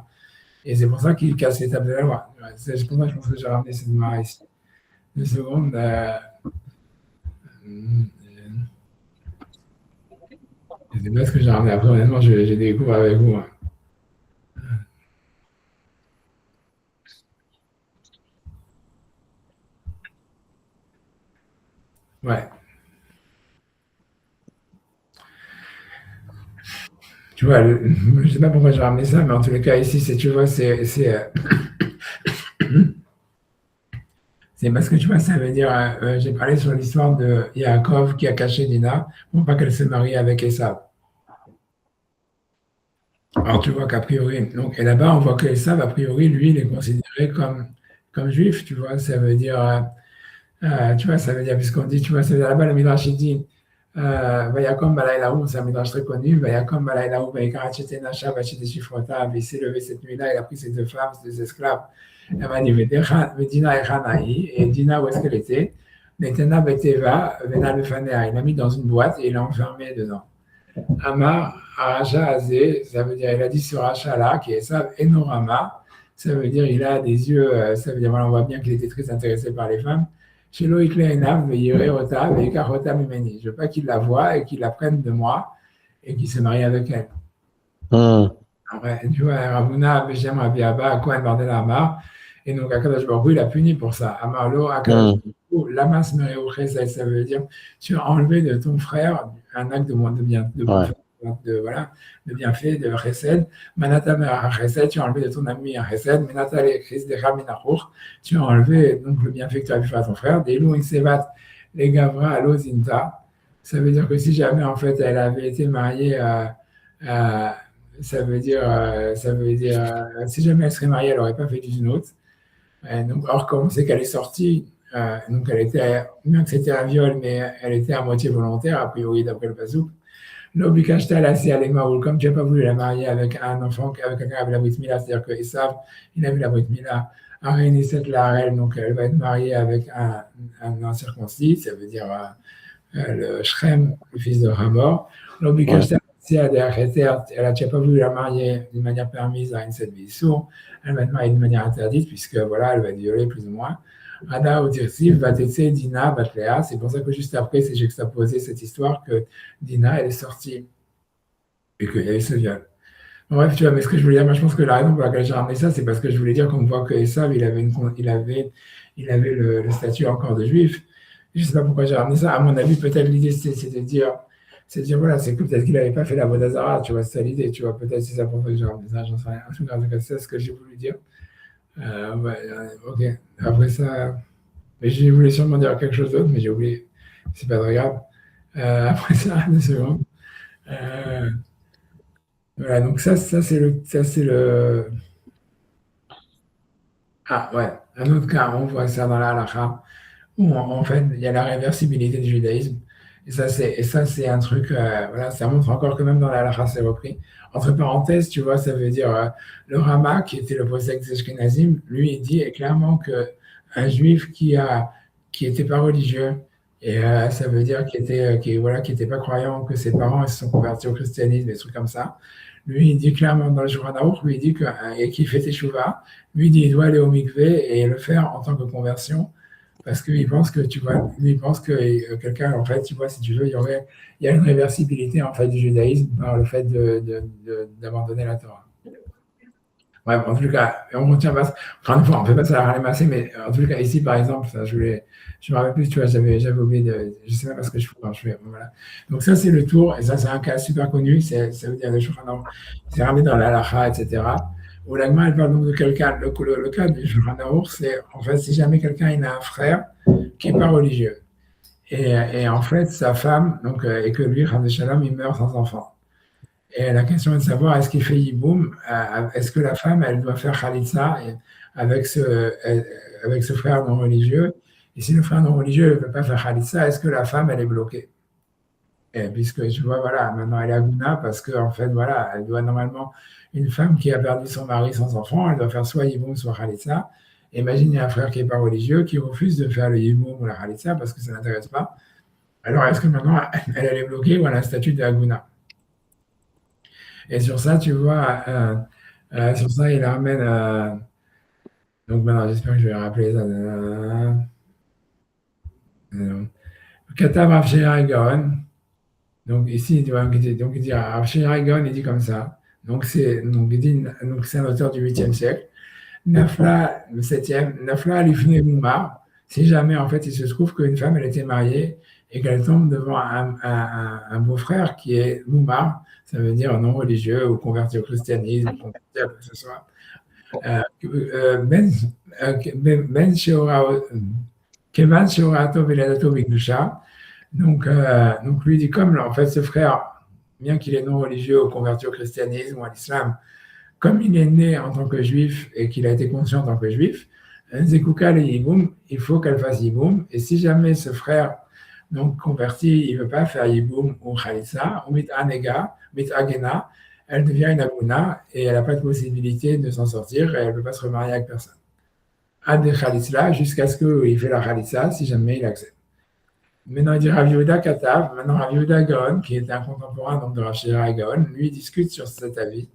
[SPEAKER 1] Et c'est pour ça qu'ils cassent l'étape de la loi. C'est pour ça que je pense que j'ai ramené cette marre ici. 2 secondes. Je ne sais pas ce que j'ai ramené. Après, honnêtement, j'ai découvert avec vous. Hein. Ouais. Tu vois, je ne sais pas pourquoi j'ai ramené ça, mais en tous les cas, ici, tu vois, c'est parce que, tu vois, ça veut dire, j'ai parlé sur l'histoire de Yaakov qui a caché Dina pour pas qu'elle se marie avec Esav. Alors, tu vois qu'a priori, donc, et là-bas, on voit que Esav, a priori, lui, il est considéré comme juif, tu vois, ça veut dire, tu vois, ça veut dire, puisqu'on dit, tu vois, ça veut dire là-bas, le Midrash, il dit, Vayakom Balaylaou, c'est un Midrash très connu, Vayakom Balaylaou, Vayakarachete Nasha, Vachete Shifrota, il s'est levé cette nuit-là, il a pris ses 2 femmes, ses 2 esclaves. Elle m'a dit, Dina Echanaï, et Dina, où est-ce qu'elle était? Netena Beteva, Vena Lefanea, il l'a mis dans une boîte et il l'a enfermé dedans. Amar, Aracha Azé, ça veut dire, il a dit sur Racha-là, qui est ça, Enorama, ça veut dire, il a des yeux, ça veut dire, voilà, on voit bien qu'il était très intéressé par les femmes. Chez Loïc Lehenav, Yerota, Vekarota Mimeni. Je veux pas qu'il la voie et qu'il la prenne de moi et qu'il se marie avec elle. Après, tu vois, Ravuna, Beshem, Rabbi Abba, Kohen Bardel Amar, et donc Akadosh Baruch Hu, il a puni pour ça. Amarlo, Akadosh Baruch Hu, Lamas Mereu Chesed, ça veut dire, tu as enlevé de ton frère un acte de bien, de bienfait, de Chesed. Manata Mera Chesed, tu as enlevé de ton ami un Chesed. Manata le Chis de Raminachour, tu as enlevé donc le bienfait que tu as pu faire à ton frère. Delou Insevat, les Gavra Alozinta, ça veut dire que si jamais en fait elle avait été mariée ça veut dire, si jamais elle serait mariée, elle n'aurait pas fait d'une autre. Donc, or, comme on sait qu'elle est sortie, donc elle était, bien que c'était un viol, mais elle était à moitié volontaire, a priori, d'après le Pasouk. L'obligation à la Maoul, comme tu n'as pas voulu la marier avec un enfant, avec quelqu'un avec la Brit Mila, c'est-à-dire que Esav, il a vu la Brit Mila, Arène cette la reine, donc elle va être mariée avec un incirconcis, ça veut dire le Shrem, le fils de Hamor. L'obligation elle n'a pas voulu la marier d'une manière permise à une Bissou, elle va être mariée d'une manière interdite, puisque voilà, elle va être violée plus ou moins. Ada ou Tirsif, Vatetse, Dina, Batléa. C'est pour ça que juste après, c'est juxtaposé cette histoire que Dina, elle est sortie et qu'il y a eu ce viol. Bref, tu vois, mais ce que je voulais dire, moi, je pense que la raison pour laquelle j'ai ramené ça, c'est parce que je voulais dire qu'on voit que Esav, il avait le statut encore de juif. Je ne sais pas pourquoi j'ai ramené ça. À mon avis, peut-être l'idée, c'est de dire, voilà, c'est que peut-être qu'il n'avait pas fait la Vodazara, tu vois, c'est ça l'idée, tu vois, peut-être c'est ça pour ça que j'ai ramené ça, j'en sais rien. En tout cas, c'est ce que j'ai voulu dire. Ok, après ça, mais j'ai voulu sûrement dire quelque chose d'autre, mais j'ai oublié, c'est pas très grave. Après ça, 2 secondes. Voilà, donc ça c'est le. Ah ouais, un autre cas, on voit ça dans la halakha, où en fait, il y a la réversibilité du judaïsme. Et ça, c'est un truc, voilà, ça montre encore que même dans la halakha, c'est repris. Entre parenthèses, tu vois, ça veut dire, le Rama, qui était le possède des Ashkenazim, lui, il dit clairement qu'un juif qui n'était pas religieux, et ça veut dire qui était pas croyant, que ses parents ils se sont convertis au christianisme, des trucs comme ça. Lui, il dit clairement dans le Shulchan Aruch, lui, il dit et qui fait teshuva, lui, il dit il doit aller au mikvé et le faire en tant que conversion, parce qu'il pense que, tu vois, lui, il pense que quelqu'un, en fait, tu vois, si tu veux, il y a une réversibilité, en fait, du judaïsme par le fait d'abandonner la Torah. Bref, en tout cas, on retient pas, encore une fois, on ne fait pas ça à la ramassée, mais en tout cas, ici, par exemple, ça, je me rappelle plus, tu vois, j'avais oublié je sais pas ce que je fais quand je fais, voilà. Donc ça, c'est le tour, et ça, c'est un cas super connu, ça veut dire le Shulchan Aruch, c'est ramené dans la halakha, etc. Où l'agma, elle parle donc de quelqu'un, le cas du Shulchan Aruch, c'est, en fait, si jamais quelqu'un, il a un frère qui n'est pas religieux, et en fait, sa femme, donc, et que lui, Chas v'Shalom, il meurt sans enfant. Et la question est de savoir, est-ce qu'il fait Yiboum, est-ce que la femme, elle doit faire Khalitsa avec ce frère non religieux? Et si le frère non religieux ne peut pas faire Khalitsa, est-ce que la femme, elle est bloquée? Et puisque tu vois, voilà, maintenant elle est Aguna parce que en fait, voilà, elle doit normalement, une femme qui a perdu son mari sans enfant, elle doit faire soit Yiboum, soit Khalitsa. Imagine, il y a un frère qui n'est pas religieux qui refuse de faire le Yiboum ou la Khalitsa parce que ça ne l'intéresse pas. Alors, est-ce que maintenant elle est bloquée ou elle a un statut de Aguna? Et sur ça, tu vois, sur ça, il ramène. Donc maintenant, j'espère que je vais rappeler ça. Katav Rav Shira Gaon. Donc ici, tu vois, donc il dit Rav Shira Gaon, il dit comme ça. Donc c'est un auteur du 8e siècle. Nafla, le 7e, Nafla Lifne Moumar. Si jamais, en fait, il se trouve qu'une femme, elle était mariée et qu'elle tombe devant un beau-frère qui est Moumar, ça veut dire non religieux ou converti au christianisme, converti à quoi que ce soit. Ben Kevan Sheorato Veladato Vigdusha. Donc lui dit comme en fait ce frère, bien qu'il est non religieux ou converti au christianisme ou à l'islam, comme il est né en tant que juif et qu'il a été conscient en tant que juif, Zekouka le Yiboum, il faut qu'elle fasse Yiboum. Et si jamais ce frère donc converti, il ne veut pas faire Yiboum ou Khalitsa, ou Mit'anega, Mit'agena, elle devient une Aguna et elle n'a pas de possibilité de s'en sortir et elle ne peut pas se remarier avec personne. Ad Khalitsa, jusqu'à ce qu'il fait la Khalitsa, si jamais il accepte. Maintenant, il dit Rav Yehuda Katav. Maintenant, Rav Yehuda Gaon, qui était un contemporain donc, de Rav Shira Gaon, lui discute sur cet avis.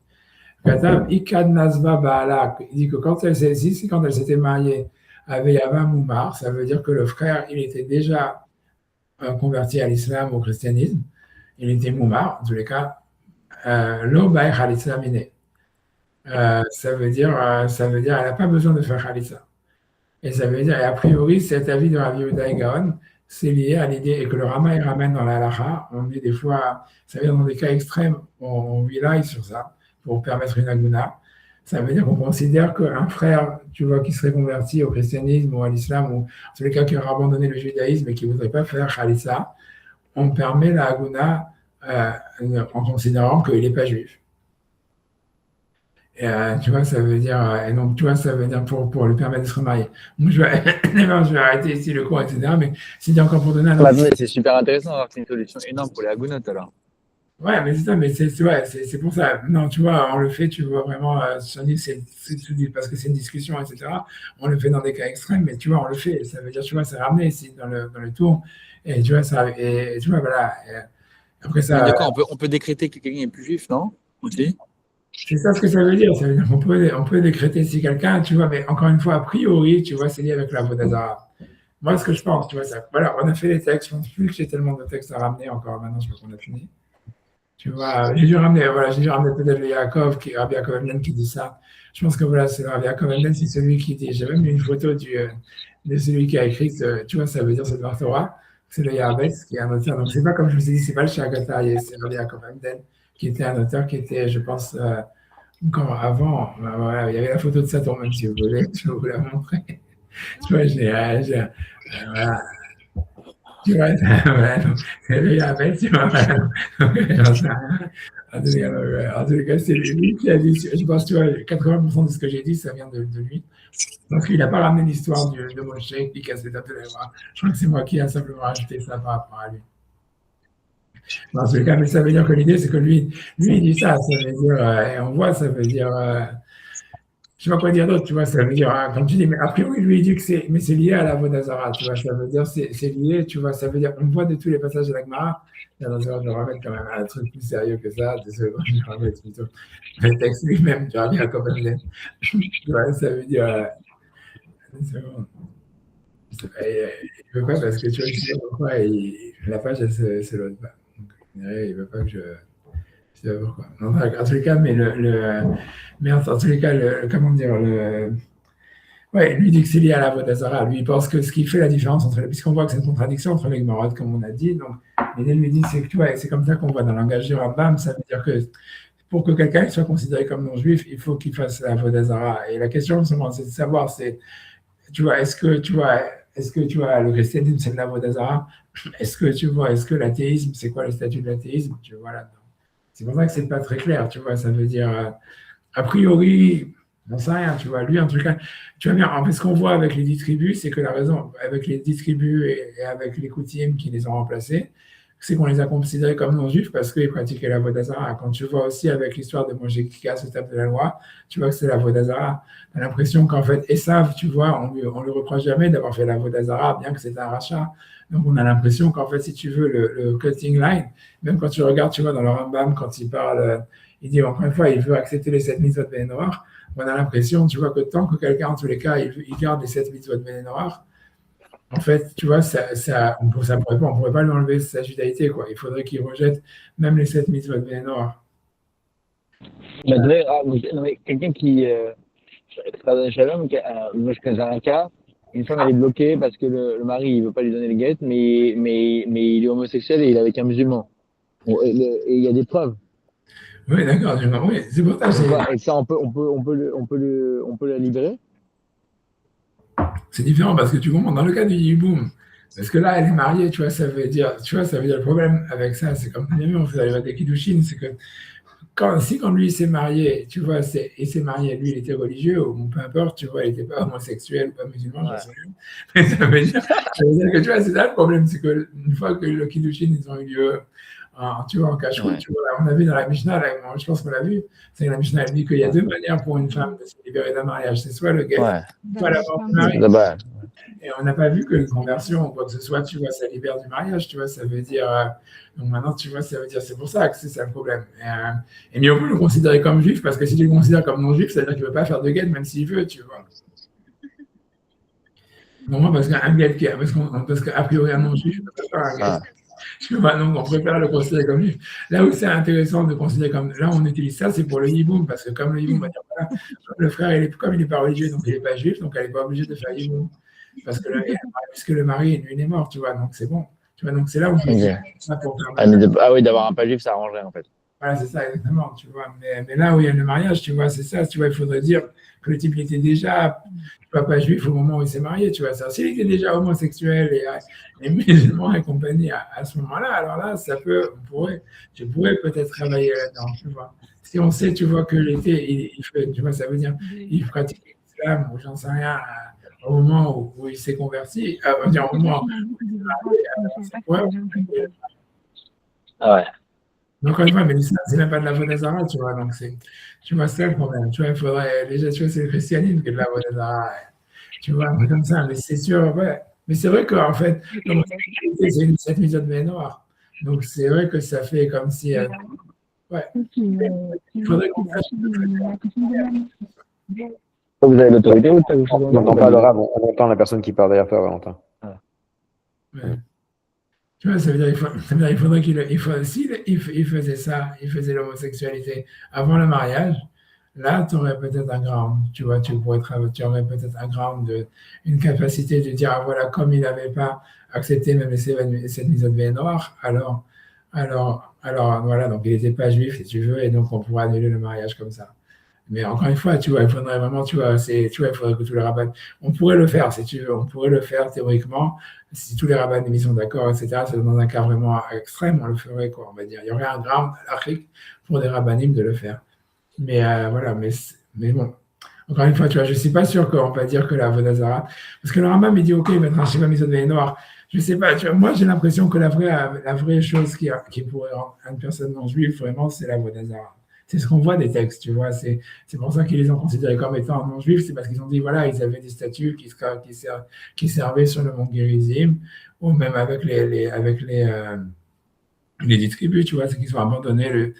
[SPEAKER 1] Katav Ikad Nazva Baala, il dit que quand elle s'était mariée avec Yava Moumar, ça veut dire que le frère, il était déjà converti à l'islam, au christianisme. Il était Moumar, en tous les cas. Lo Bae Khalitsa Mine. Ça veut dire, elle n'a pas besoin de faire Khalitsa. Et ça veut dire, et a priori, cet avis de Rav Yehuda Gaon, c'est lié à l'idée, et que le Rama il ramène dans la halakha, on dit des fois, ça veut dire dans des cas extrêmes, on vit sur ça, pour permettre une aguna. Ça veut dire qu'on considère qu'un frère, tu vois, qui serait converti au christianisme ou à l'islam, ou en tous les cas qui aurait abandonné le judaïsme et qui ne voudrait pas faire Khalissa, on permet la aguna en considérant qu'il n'est pas juif. Et, tu vois, ça veut dire, et donc, tu vois, ça veut dire pour lui permettre de se remarier. Moi, je vais arrêter ici le cours, etc. Mais c'était encore pour donner un
[SPEAKER 3] autre. C'est super intéressant d'avoir une solution énorme pour les agunotes, alors.
[SPEAKER 1] Ouais, mais c'est ça, mais c'est pour ça. Non, tu vois, on le fait, tu vois, vraiment, parce que c'est une discussion, etc. On le fait dans des cas extrêmes, mais tu vois, on le fait. Ça veut dire, tu vois, c'est ramené ici dans le tour. Et tu vois, tu vois, voilà. Après ça.
[SPEAKER 3] D'accord, on peut décréter que quelqu'un est plus juif, non? Aussi.
[SPEAKER 1] C'est ça ce que ça veut dire. Ça veut dire qu'on peut décréter si quelqu'un, tu vois, mais encore une fois, a priori, tu vois, c'est lié avec la Vodazara. Moi, ce que je pense, tu vois, ça. Voilà, on a fait les textes. Je pense plus que j'ai tellement de textes à ramener encore. Maintenant, je crois qu'on a fini. Tu vois, j'ai dû ramener peut-être le Rabbi Yaakov Emden qui dit ça. Je pense que voilà, c'est Rabbi Yaakov Emden, c'est celui qui dit. J'ai même eu une photo de celui qui a écrit, tu vois, ça veut dire c'est le Torah. C'est le Yahabetz qui est un auteur. Donc, c'est pas comme je vous ai dit, c'est pas le Shagata, c'est Rabbi Yaakov Emden qui était un auteur qui était, je pense, encore avant. Voilà, il y avait la photo de Satan, même si vous voulez, je vais vous la montrer. Tu vois, voilà. Tu vois, c'est le Yahabetz, tu vois. En tous les cas, c'est lui qui a dit, je pense, tu vois, 80% de ce que j'ai dit, ça vient de lui. Donc, il n'a pas ramené l'histoire de Moshe qui casse les dates de la loi. Je crois que c'est moi qui ai simplement rajouté ça par rapport à lui. Dans tous les cas, mais ça veut dire que l'idée, c'est que lui, il dit ça. Ça veut dire, et on voit, ça veut dire, je ne sais pas quoi dire d'autre, tu vois, ça veut dire, comme tu dis, mais a priori, lui, il dit que c'est lié à la Vodazara, tu vois, ça veut dire, c'est lié, tu vois, ça veut dire, on voit de tous les passages de la Gemara, je vais remettre quand même un truc plus sérieux que ça, désolé, je vais remettre plutôt le texte lui-même, tu vois, bien comme elle tu vois, ça veut dire, c'est bon. Il ne veut pas parce que tu vois, je sais pas pourquoi, la page, elle se load pas. Donc, il ne veut pas que je sais pas pourquoi. Non, en tous les cas, mais en tous les cas, comment dire, ouais, lui dit que c'est lié à la Vodazara. Lui, il pense que ce qui fait la différence puisqu'on voit que c'est une contradiction entre les Gemorot, comme on a dit, donc, l'idée lui dit, c'est que, tu vois, c'est comme ça qu'on voit dans le langage du Rambam, ça veut dire que pour que quelqu'un soit considéré comme non-juif, il faut qu'il fasse la Vodazara. Et la question, c'est de savoir, tu vois, est-ce que tu vois, le christianisme, c'est de la Vodazara? Est-ce que l'athéisme, c'est quoi le statut de l'athéisme? Tu vois, là-dedans. C'est pour ça que c'est pas très clair, tu vois, ça veut dire, a priori, on sait rien, tu vois, lui, en tout cas, tu vois bien, en fait, ce qu'on voit avec les 10 tribus, c'est que la raison, avec les 10 tribus et avec les Koutiyim qui les ont remplacés, c'est qu'on les a considérés comme non-juifs parce qu'ils pratiquaient la Vodazara. Quand tu vois aussi avec l'histoire de Moshe qui casse le tape de la loi, tu vois que c'est la Vodazara. Tu as l'impression qu'en fait, Esav, tu vois, on lui reproche jamais d'avoir fait la Vodazara, bien que c'est un rachat. Donc, on a l'impression qu'en fait, si tu veux, le cutting line, même quand tu regardes, tu vois, dans le Rambam, quand il parle, il dit encore une fois, il veut accepter les 7 mitzvot ben Noach. On a l'impression, tu vois, que tant que quelqu'un, en tous les cas, il garde les 7 mitzvot ben Noach, en fait, tu vois, on ne pourrait pas lui enlever sa judaïté, quoi. Il faudrait qu'il rejette même les 7 mitzvot ben Noach.
[SPEAKER 4] Mais quelqu'un qui. Shalom, moi je connais un cas, une femme elle est bloquée parce que le mari il veut pas lui donner le guet, mais il est homosexuel et il est avec un musulman. Et il y a des preuves.
[SPEAKER 1] Oui, d'accord, oui, c'est pour ça.
[SPEAKER 4] Et ça, on peut la libérer.
[SPEAKER 1] C'est différent parce que tu comprends, dans le cas du Yiboum, parce que là, elle est mariée, tu vois, ça veut dire le problème avec ça, c'est comme bien vu, on fait la des Kiddushin, c'est que quand lui s'est marié, tu vois, il s'est marié, lui, il était religieux, ou peu importe, tu vois, il n'était pas homosexuel ou pas musulman, je sais rien. Mais ça veut dire que, tu vois, c'est ça le problème, c'est qu'une fois que le Kiddushin, ils ont eu lieu, tu vois, en cache-route, tu vois, on a vu dans la Mishnah, là, je pense qu'on l'a vu, c'est que la Mishnah, elle dit qu'il y a 2 manières pour une femme de se libérer d'un mariage, c'est soit le guet, soit la mort du mari. Et on n'a pas vu que une conversion ou quoi que ce soit, tu vois, ça libère du mariage, tu vois, ça veut dire. Donc maintenant, tu vois, ça veut dire, c'est pour ça que c'est ça le problème. Et mieux vaut le considérer comme juif, parce que si tu le considères comme non-juif, ça veut dire qu'il ne veut pas faire de guet, même s'il veut, tu vois. Non, parce qu'un guet, parce qu'a priori, un non-juif ne peut pas faire un guet. Tu vois, donc on préfère le considérer comme juif. Là où c'est intéressant de considérer comme. Là, on utilise ça, c'est pour le yiboum, parce que comme le yiboum va dire, voilà, le frère, comme il n'est pas religieux, donc il n'est pas juif, donc elle n'est pas obligée de faire yiboum. Parce que puisque le mari, lui, il est mort, tu vois, donc c'est bon. Tu vois, donc c'est là où on peut dire ça pour faire.
[SPEAKER 4] Ah oui, d'avoir un pas juif, ça arrangerait en fait.
[SPEAKER 1] Voilà, c'est ça, exactement, tu vois. Mais là où il y a le mariage, tu vois, c'est ça, tu vois, il faudrait dire que le type, il était déjà, tu vois, pas juif au moment où il s'est marié, tu vois. S'il était déjà homosexuel et musulman et compagnie à ce moment-là, alors là, je pourrais peut-être travailler là-dedans, tu vois. Si on sait, tu vois, que l'été, il fait, tu vois, ça veut dire, il pratique l'islam ou j'en sais rien, au moment où il s'est converti, au moment où il s'est marié,
[SPEAKER 4] ouais.
[SPEAKER 1] Donc, encore une fois, mais l'islam, c'est même pas de la Vodazara, tu vois. Donc, tu vois, c'est le problème. Tu vois, il faudrait, déjà, tu vois, c'est le christianisme qui est de la Vodazara. Tu vois, comme ça, mais c'est sûr, ouais. Mais c'est vrai qu'en fait, c'est une 7 mitzvot ben Noach. Donc, c'est vrai que ça fait comme si. Ouais. Il faudrait qu'on fasse.
[SPEAKER 4] Vous avez l'autorité ou pas?
[SPEAKER 2] On n'entend pas l'arabe, on entend la personne qui parle derrière toi, Valentin.
[SPEAKER 1] Ouais. Tu vois, ça veut dire qu'il faudrait s'il faisait ça, il faisait l'homosexualité avant le mariage, là, tu aurais peut-être un ground, tu vois, tu aurais peut-être un ground, une capacité de dire, ah, voilà, comme il n'avait pas accepté même cette mise au bien noir, alors, voilà, donc il n'était pas juif, si tu veux, et donc on pourrait annuler le mariage comme ça. Mais encore une fois, tu vois, il faudrait vraiment, tu vois, il faudrait que tous les rabbins, on pourrait le faire, si tu veux, on pourrait le faire théoriquement, si tous les rabbins sont d'accord, etc., c'est dans un cas vraiment extrême, on le ferait, quoi, on va dire. Il y aurait un ground halachique pour des rabbinim de le faire. Mais voilà, mais bon, encore une fois, tu vois, je ne suis pas sûr qu'on va dire que la Vodazara, parce que le Rambam, il dit, OK, maintenant, je ne sais pas, mise de noir. Je ne sais pas, tu vois, moi, j'ai l'impression que la vraie chose qui pourrait rendre une personne non juive, vraiment, c'est la Vodazara. C'est ce qu'on voit des textes, tu vois. C'est pour ça qu'ils les ont considérés comme étant non-juifs. C'est parce qu'ils ont dit, voilà, ils avaient des statues qui servaient sur le mont Gerizim, ou même avec les 10 tribus, tu vois, c'est qu'ils ont abandonné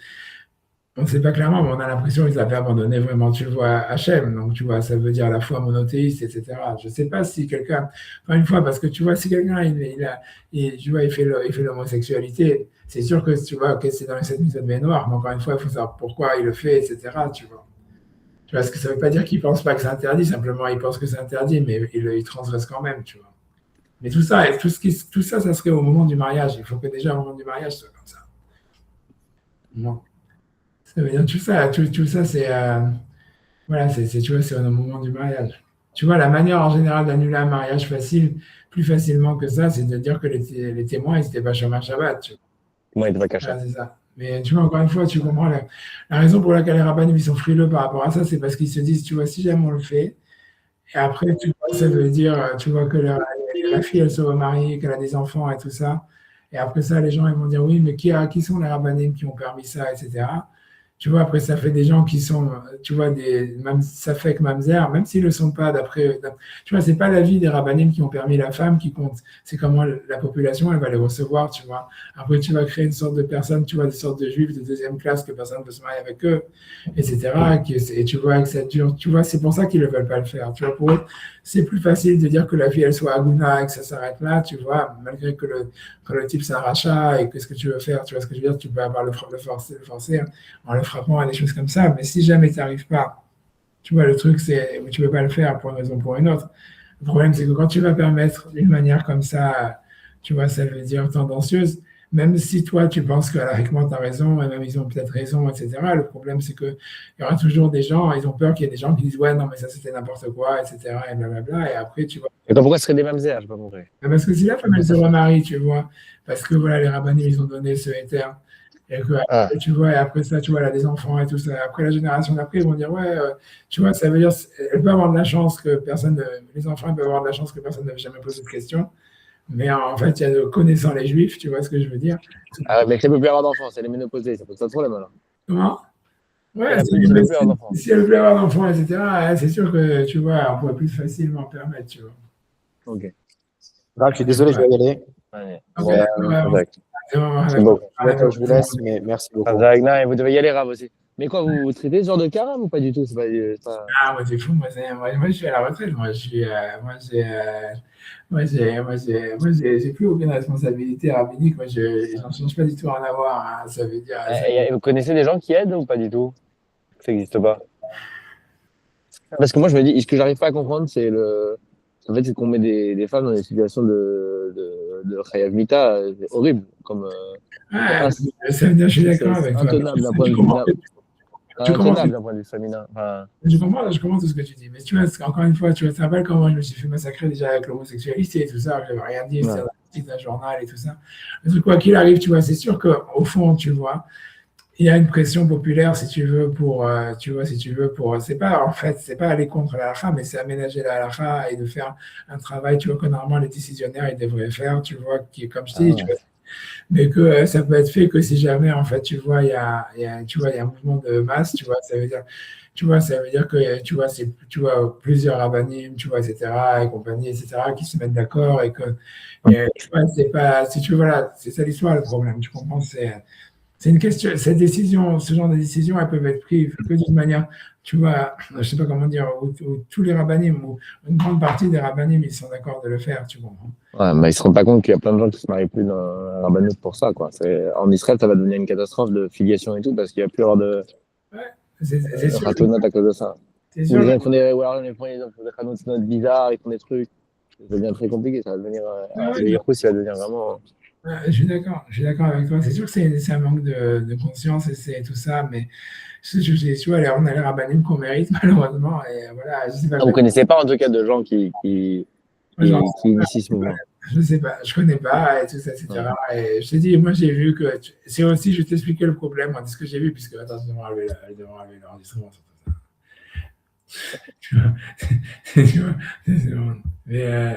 [SPEAKER 1] on ne sait pas clairement, mais on a l'impression qu'ils avaient abandonné vraiment, tu vois, Hachem. Donc, tu vois, ça veut dire à la fois monothéiste, etc. Je ne sais pas si quelqu'un, encore une fois, parce que tu vois, si quelqu'un, tu vois, il fait l'homosexualité, c'est sûr que tu vois, que c'est dans les 7 mitzvot ben Noach, mais encore une fois, il faut savoir pourquoi il le fait, etc. Tu vois, parce que ça ne veut pas dire qu'il ne pense pas que c'est interdit, simplement il pense que c'est interdit, mais il transgresse quand même, tu vois. Mais tout ça, ça serait au moment du mariage. Il faut que déjà au moment du mariage, ce soit comme ça. Bon. Ça veut dire tout ça, c'est voilà, tu vois, c'est au moment du mariage. Tu vois, la manière en général d'annuler un mariage plus facilement que ça, c'est de dire que les témoins, ils n'étaient pas chômage Shabbat. Tu vois.
[SPEAKER 4] Moi, ils étaient pas cachés.
[SPEAKER 1] Voilà, c'est ça. Mais tu vois, encore une fois, tu comprends la raison pour laquelle les rabbinim ils sont frileux par rapport à ça, c'est parce qu'ils se disent, tu vois, si jamais on le fait, et après, tu vois, ça veut dire, tu vois, que la fille, elle se remarie, qu'elle a des enfants et tout ça. Et après ça, les gens ils vont dire oui, mais qui sont les rabbinim qui ont permis ça, etc. Tu vois, après, ça fait des gens qui sont, tu vois, ça fait que mamzer, même s'ils ne le sont pas, tu vois, c'est pas la vie des rabbinim qui ont permis la femme qui compte, c'est comment la population, elle va les recevoir, tu vois. Après, tu vas créer une sorte de personne, tu vois, des sortes de juifs de deuxième classe que personne ne peut se marier avec eux, etc. Et tu vois que ça dure, tu vois, c'est pour ça qu'ils ne veulent pas le faire, tu vois. Pour eux, c'est plus facile de dire que la fille, elle soit aguna et que ça s'arrête là, tu vois, malgré que le type, c'est un rachat et qu'est-ce que tu veux faire, tu vois ce que je veux dire, tu peux avoir le forcer en le frappant à des choses comme ça, mais si jamais tu n'arrives pas, tu vois, le truc, c'est que tu ne peux pas le faire pour une raison ou pour une autre. Le problème, c'est que quand tu vas permettre d'une manière comme ça, tu vois, ça veut dire tendancieuse, même si toi, tu penses que qu'alariquement, tu as raison, et même ils ont peut-être raison, etc., le problème, c'est qu'il y aura toujours des gens, ils ont peur qu'il y ait des gens qui disent, ouais, non, mais ça, c'était n'importe quoi, etc., et blablabla, et après, tu vois.
[SPEAKER 4] Et pourquoi ce serait des mamzères? Je n'ai pas compris.
[SPEAKER 1] Parce que si la femme, elle se remarie, tu vois, parce que voilà, les rabbinim, ils ont donné ce éther. Et que, tu vois, et après ça, tu vois, elle a des enfants et tout ça. Après, la génération d'après, ils vont dire, ouais, tu vois, ça veut dire, elle peut avoir de la chance que les enfants ils peuvent avoir de la chance que personne n'avait jamais posé de question. Mais en fait, il y a de connaissant les juifs, tu vois ce que je veux dire.
[SPEAKER 4] Ah, mais elle ne peut plus avoir d'enfants, c'est les ménopausées, ça pose pas de problème alors.
[SPEAKER 1] Comment? Ouais,
[SPEAKER 4] Elle ne peut plus avoir d'enfants.
[SPEAKER 1] si elle veut avoir d'enfants, etc., c'est sûr que, tu vois, on pourrait plus facilement permettre, tu vois.
[SPEAKER 4] Ok.
[SPEAKER 2] Non, je suis désolé, je vais y aller.
[SPEAKER 4] Allez.
[SPEAKER 2] C'est bon. Je vous laisse, mais merci beaucoup.
[SPEAKER 4] Et vous devez y aller, Rav aussi. Mais quoi, vous traitez ce genre de cas, Rav, ou pas du tout?
[SPEAKER 1] Ah, moi, c'est fou. Moi, je suis à la retraite. J'ai plus aucune responsabilité rabbinique. Moi, je n'en change pas du tout à en avoir. Hein. Ça veut dire.
[SPEAKER 4] Et vous connaissez des gens qui aident ou pas du tout? Ça n'existe pas. Parce que moi, je me dis, ce que j'arrive pas à comprendre, en fait, c'est qu'on met des femmes dans des situations de Chayav Mita, c'est horrible.
[SPEAKER 1] Ça veut dire, je suis d'accord avec toi.
[SPEAKER 4] Intenable d'un point de vue. Intenable d'un point de vue féminin. Enfin...
[SPEAKER 1] Je comprends tout ce que tu dis. Mais tu vois, encore une fois, tu vois, ça rappelle comment je me suis fait massacrer déjà avec l'homosexualité et tout ça. Je n'avais rien dit, c'était l'article d'un journal et tout ça. Le truc, quoi qu'il arrive, tu vois, c'est sûr qu'au fond, tu vois, il y a une pression populaire, si tu veux, c'est pas, en fait, c'est pas aller contre la halakha, mais c'est aménager la halakha et de faire un travail, tu vois, que normalement les décisionnaires, ils devraient faire, tu vois, qui est comme je dis, tu vois, mais que ça peut être fait que si jamais, en fait, tu vois, il y a un mouvement de masse, tu vois, ça veut dire que, tu vois, plusieurs rabbinim, tu vois, etc., et compagnie, etc., qui se mettent d'accord et que, tu vois, c'est pas, si tu veux, voilà, c'est ça l'histoire, le problème, tu comprends, c'est une question, ce genre de décision, elles peuvent être prises que d'une manière, tu vois, je ne sais pas comment dire, où tous les rabbinim, ou une grande partie des rabbinim, ils sont d'accord de le faire, tu comprends.
[SPEAKER 4] Ouais, mais ils ne se rendent pas compte qu'il y a plein de gens qui ne se marient plus dans la rabbanout pour ça, quoi. En Israël, ça va devenir une catastrophe de filiation et tout, parce qu'il n'y a plus avoir de ratonnat à cause de ça. Les gens font des ratonnats bizarres, ils font des trucs. Ça devient très compliqué, ça va devenir. Le Yahoo, ça va devenir vraiment.
[SPEAKER 1] Je suis d'accord avec toi. C'est sûr que c'est un manque de conscience et c'est tout ça, mais tu vois, on a les rabbinim qu'on mérite malheureusement. Et voilà, je sais pas.
[SPEAKER 4] Vous ne connaissez pas en tout cas de gens qui initient ce mouvement?
[SPEAKER 1] Je sais pas, je connais pas et tout ça, etc. Ouais. Et je te dis, moi j'ai vu que c'est aussi, je vais t'expliquer le problème, moi, de ce que j'ai vu, puisque attends, je devrais enlever l'enregistrement sur tout ça. Tu vois, mais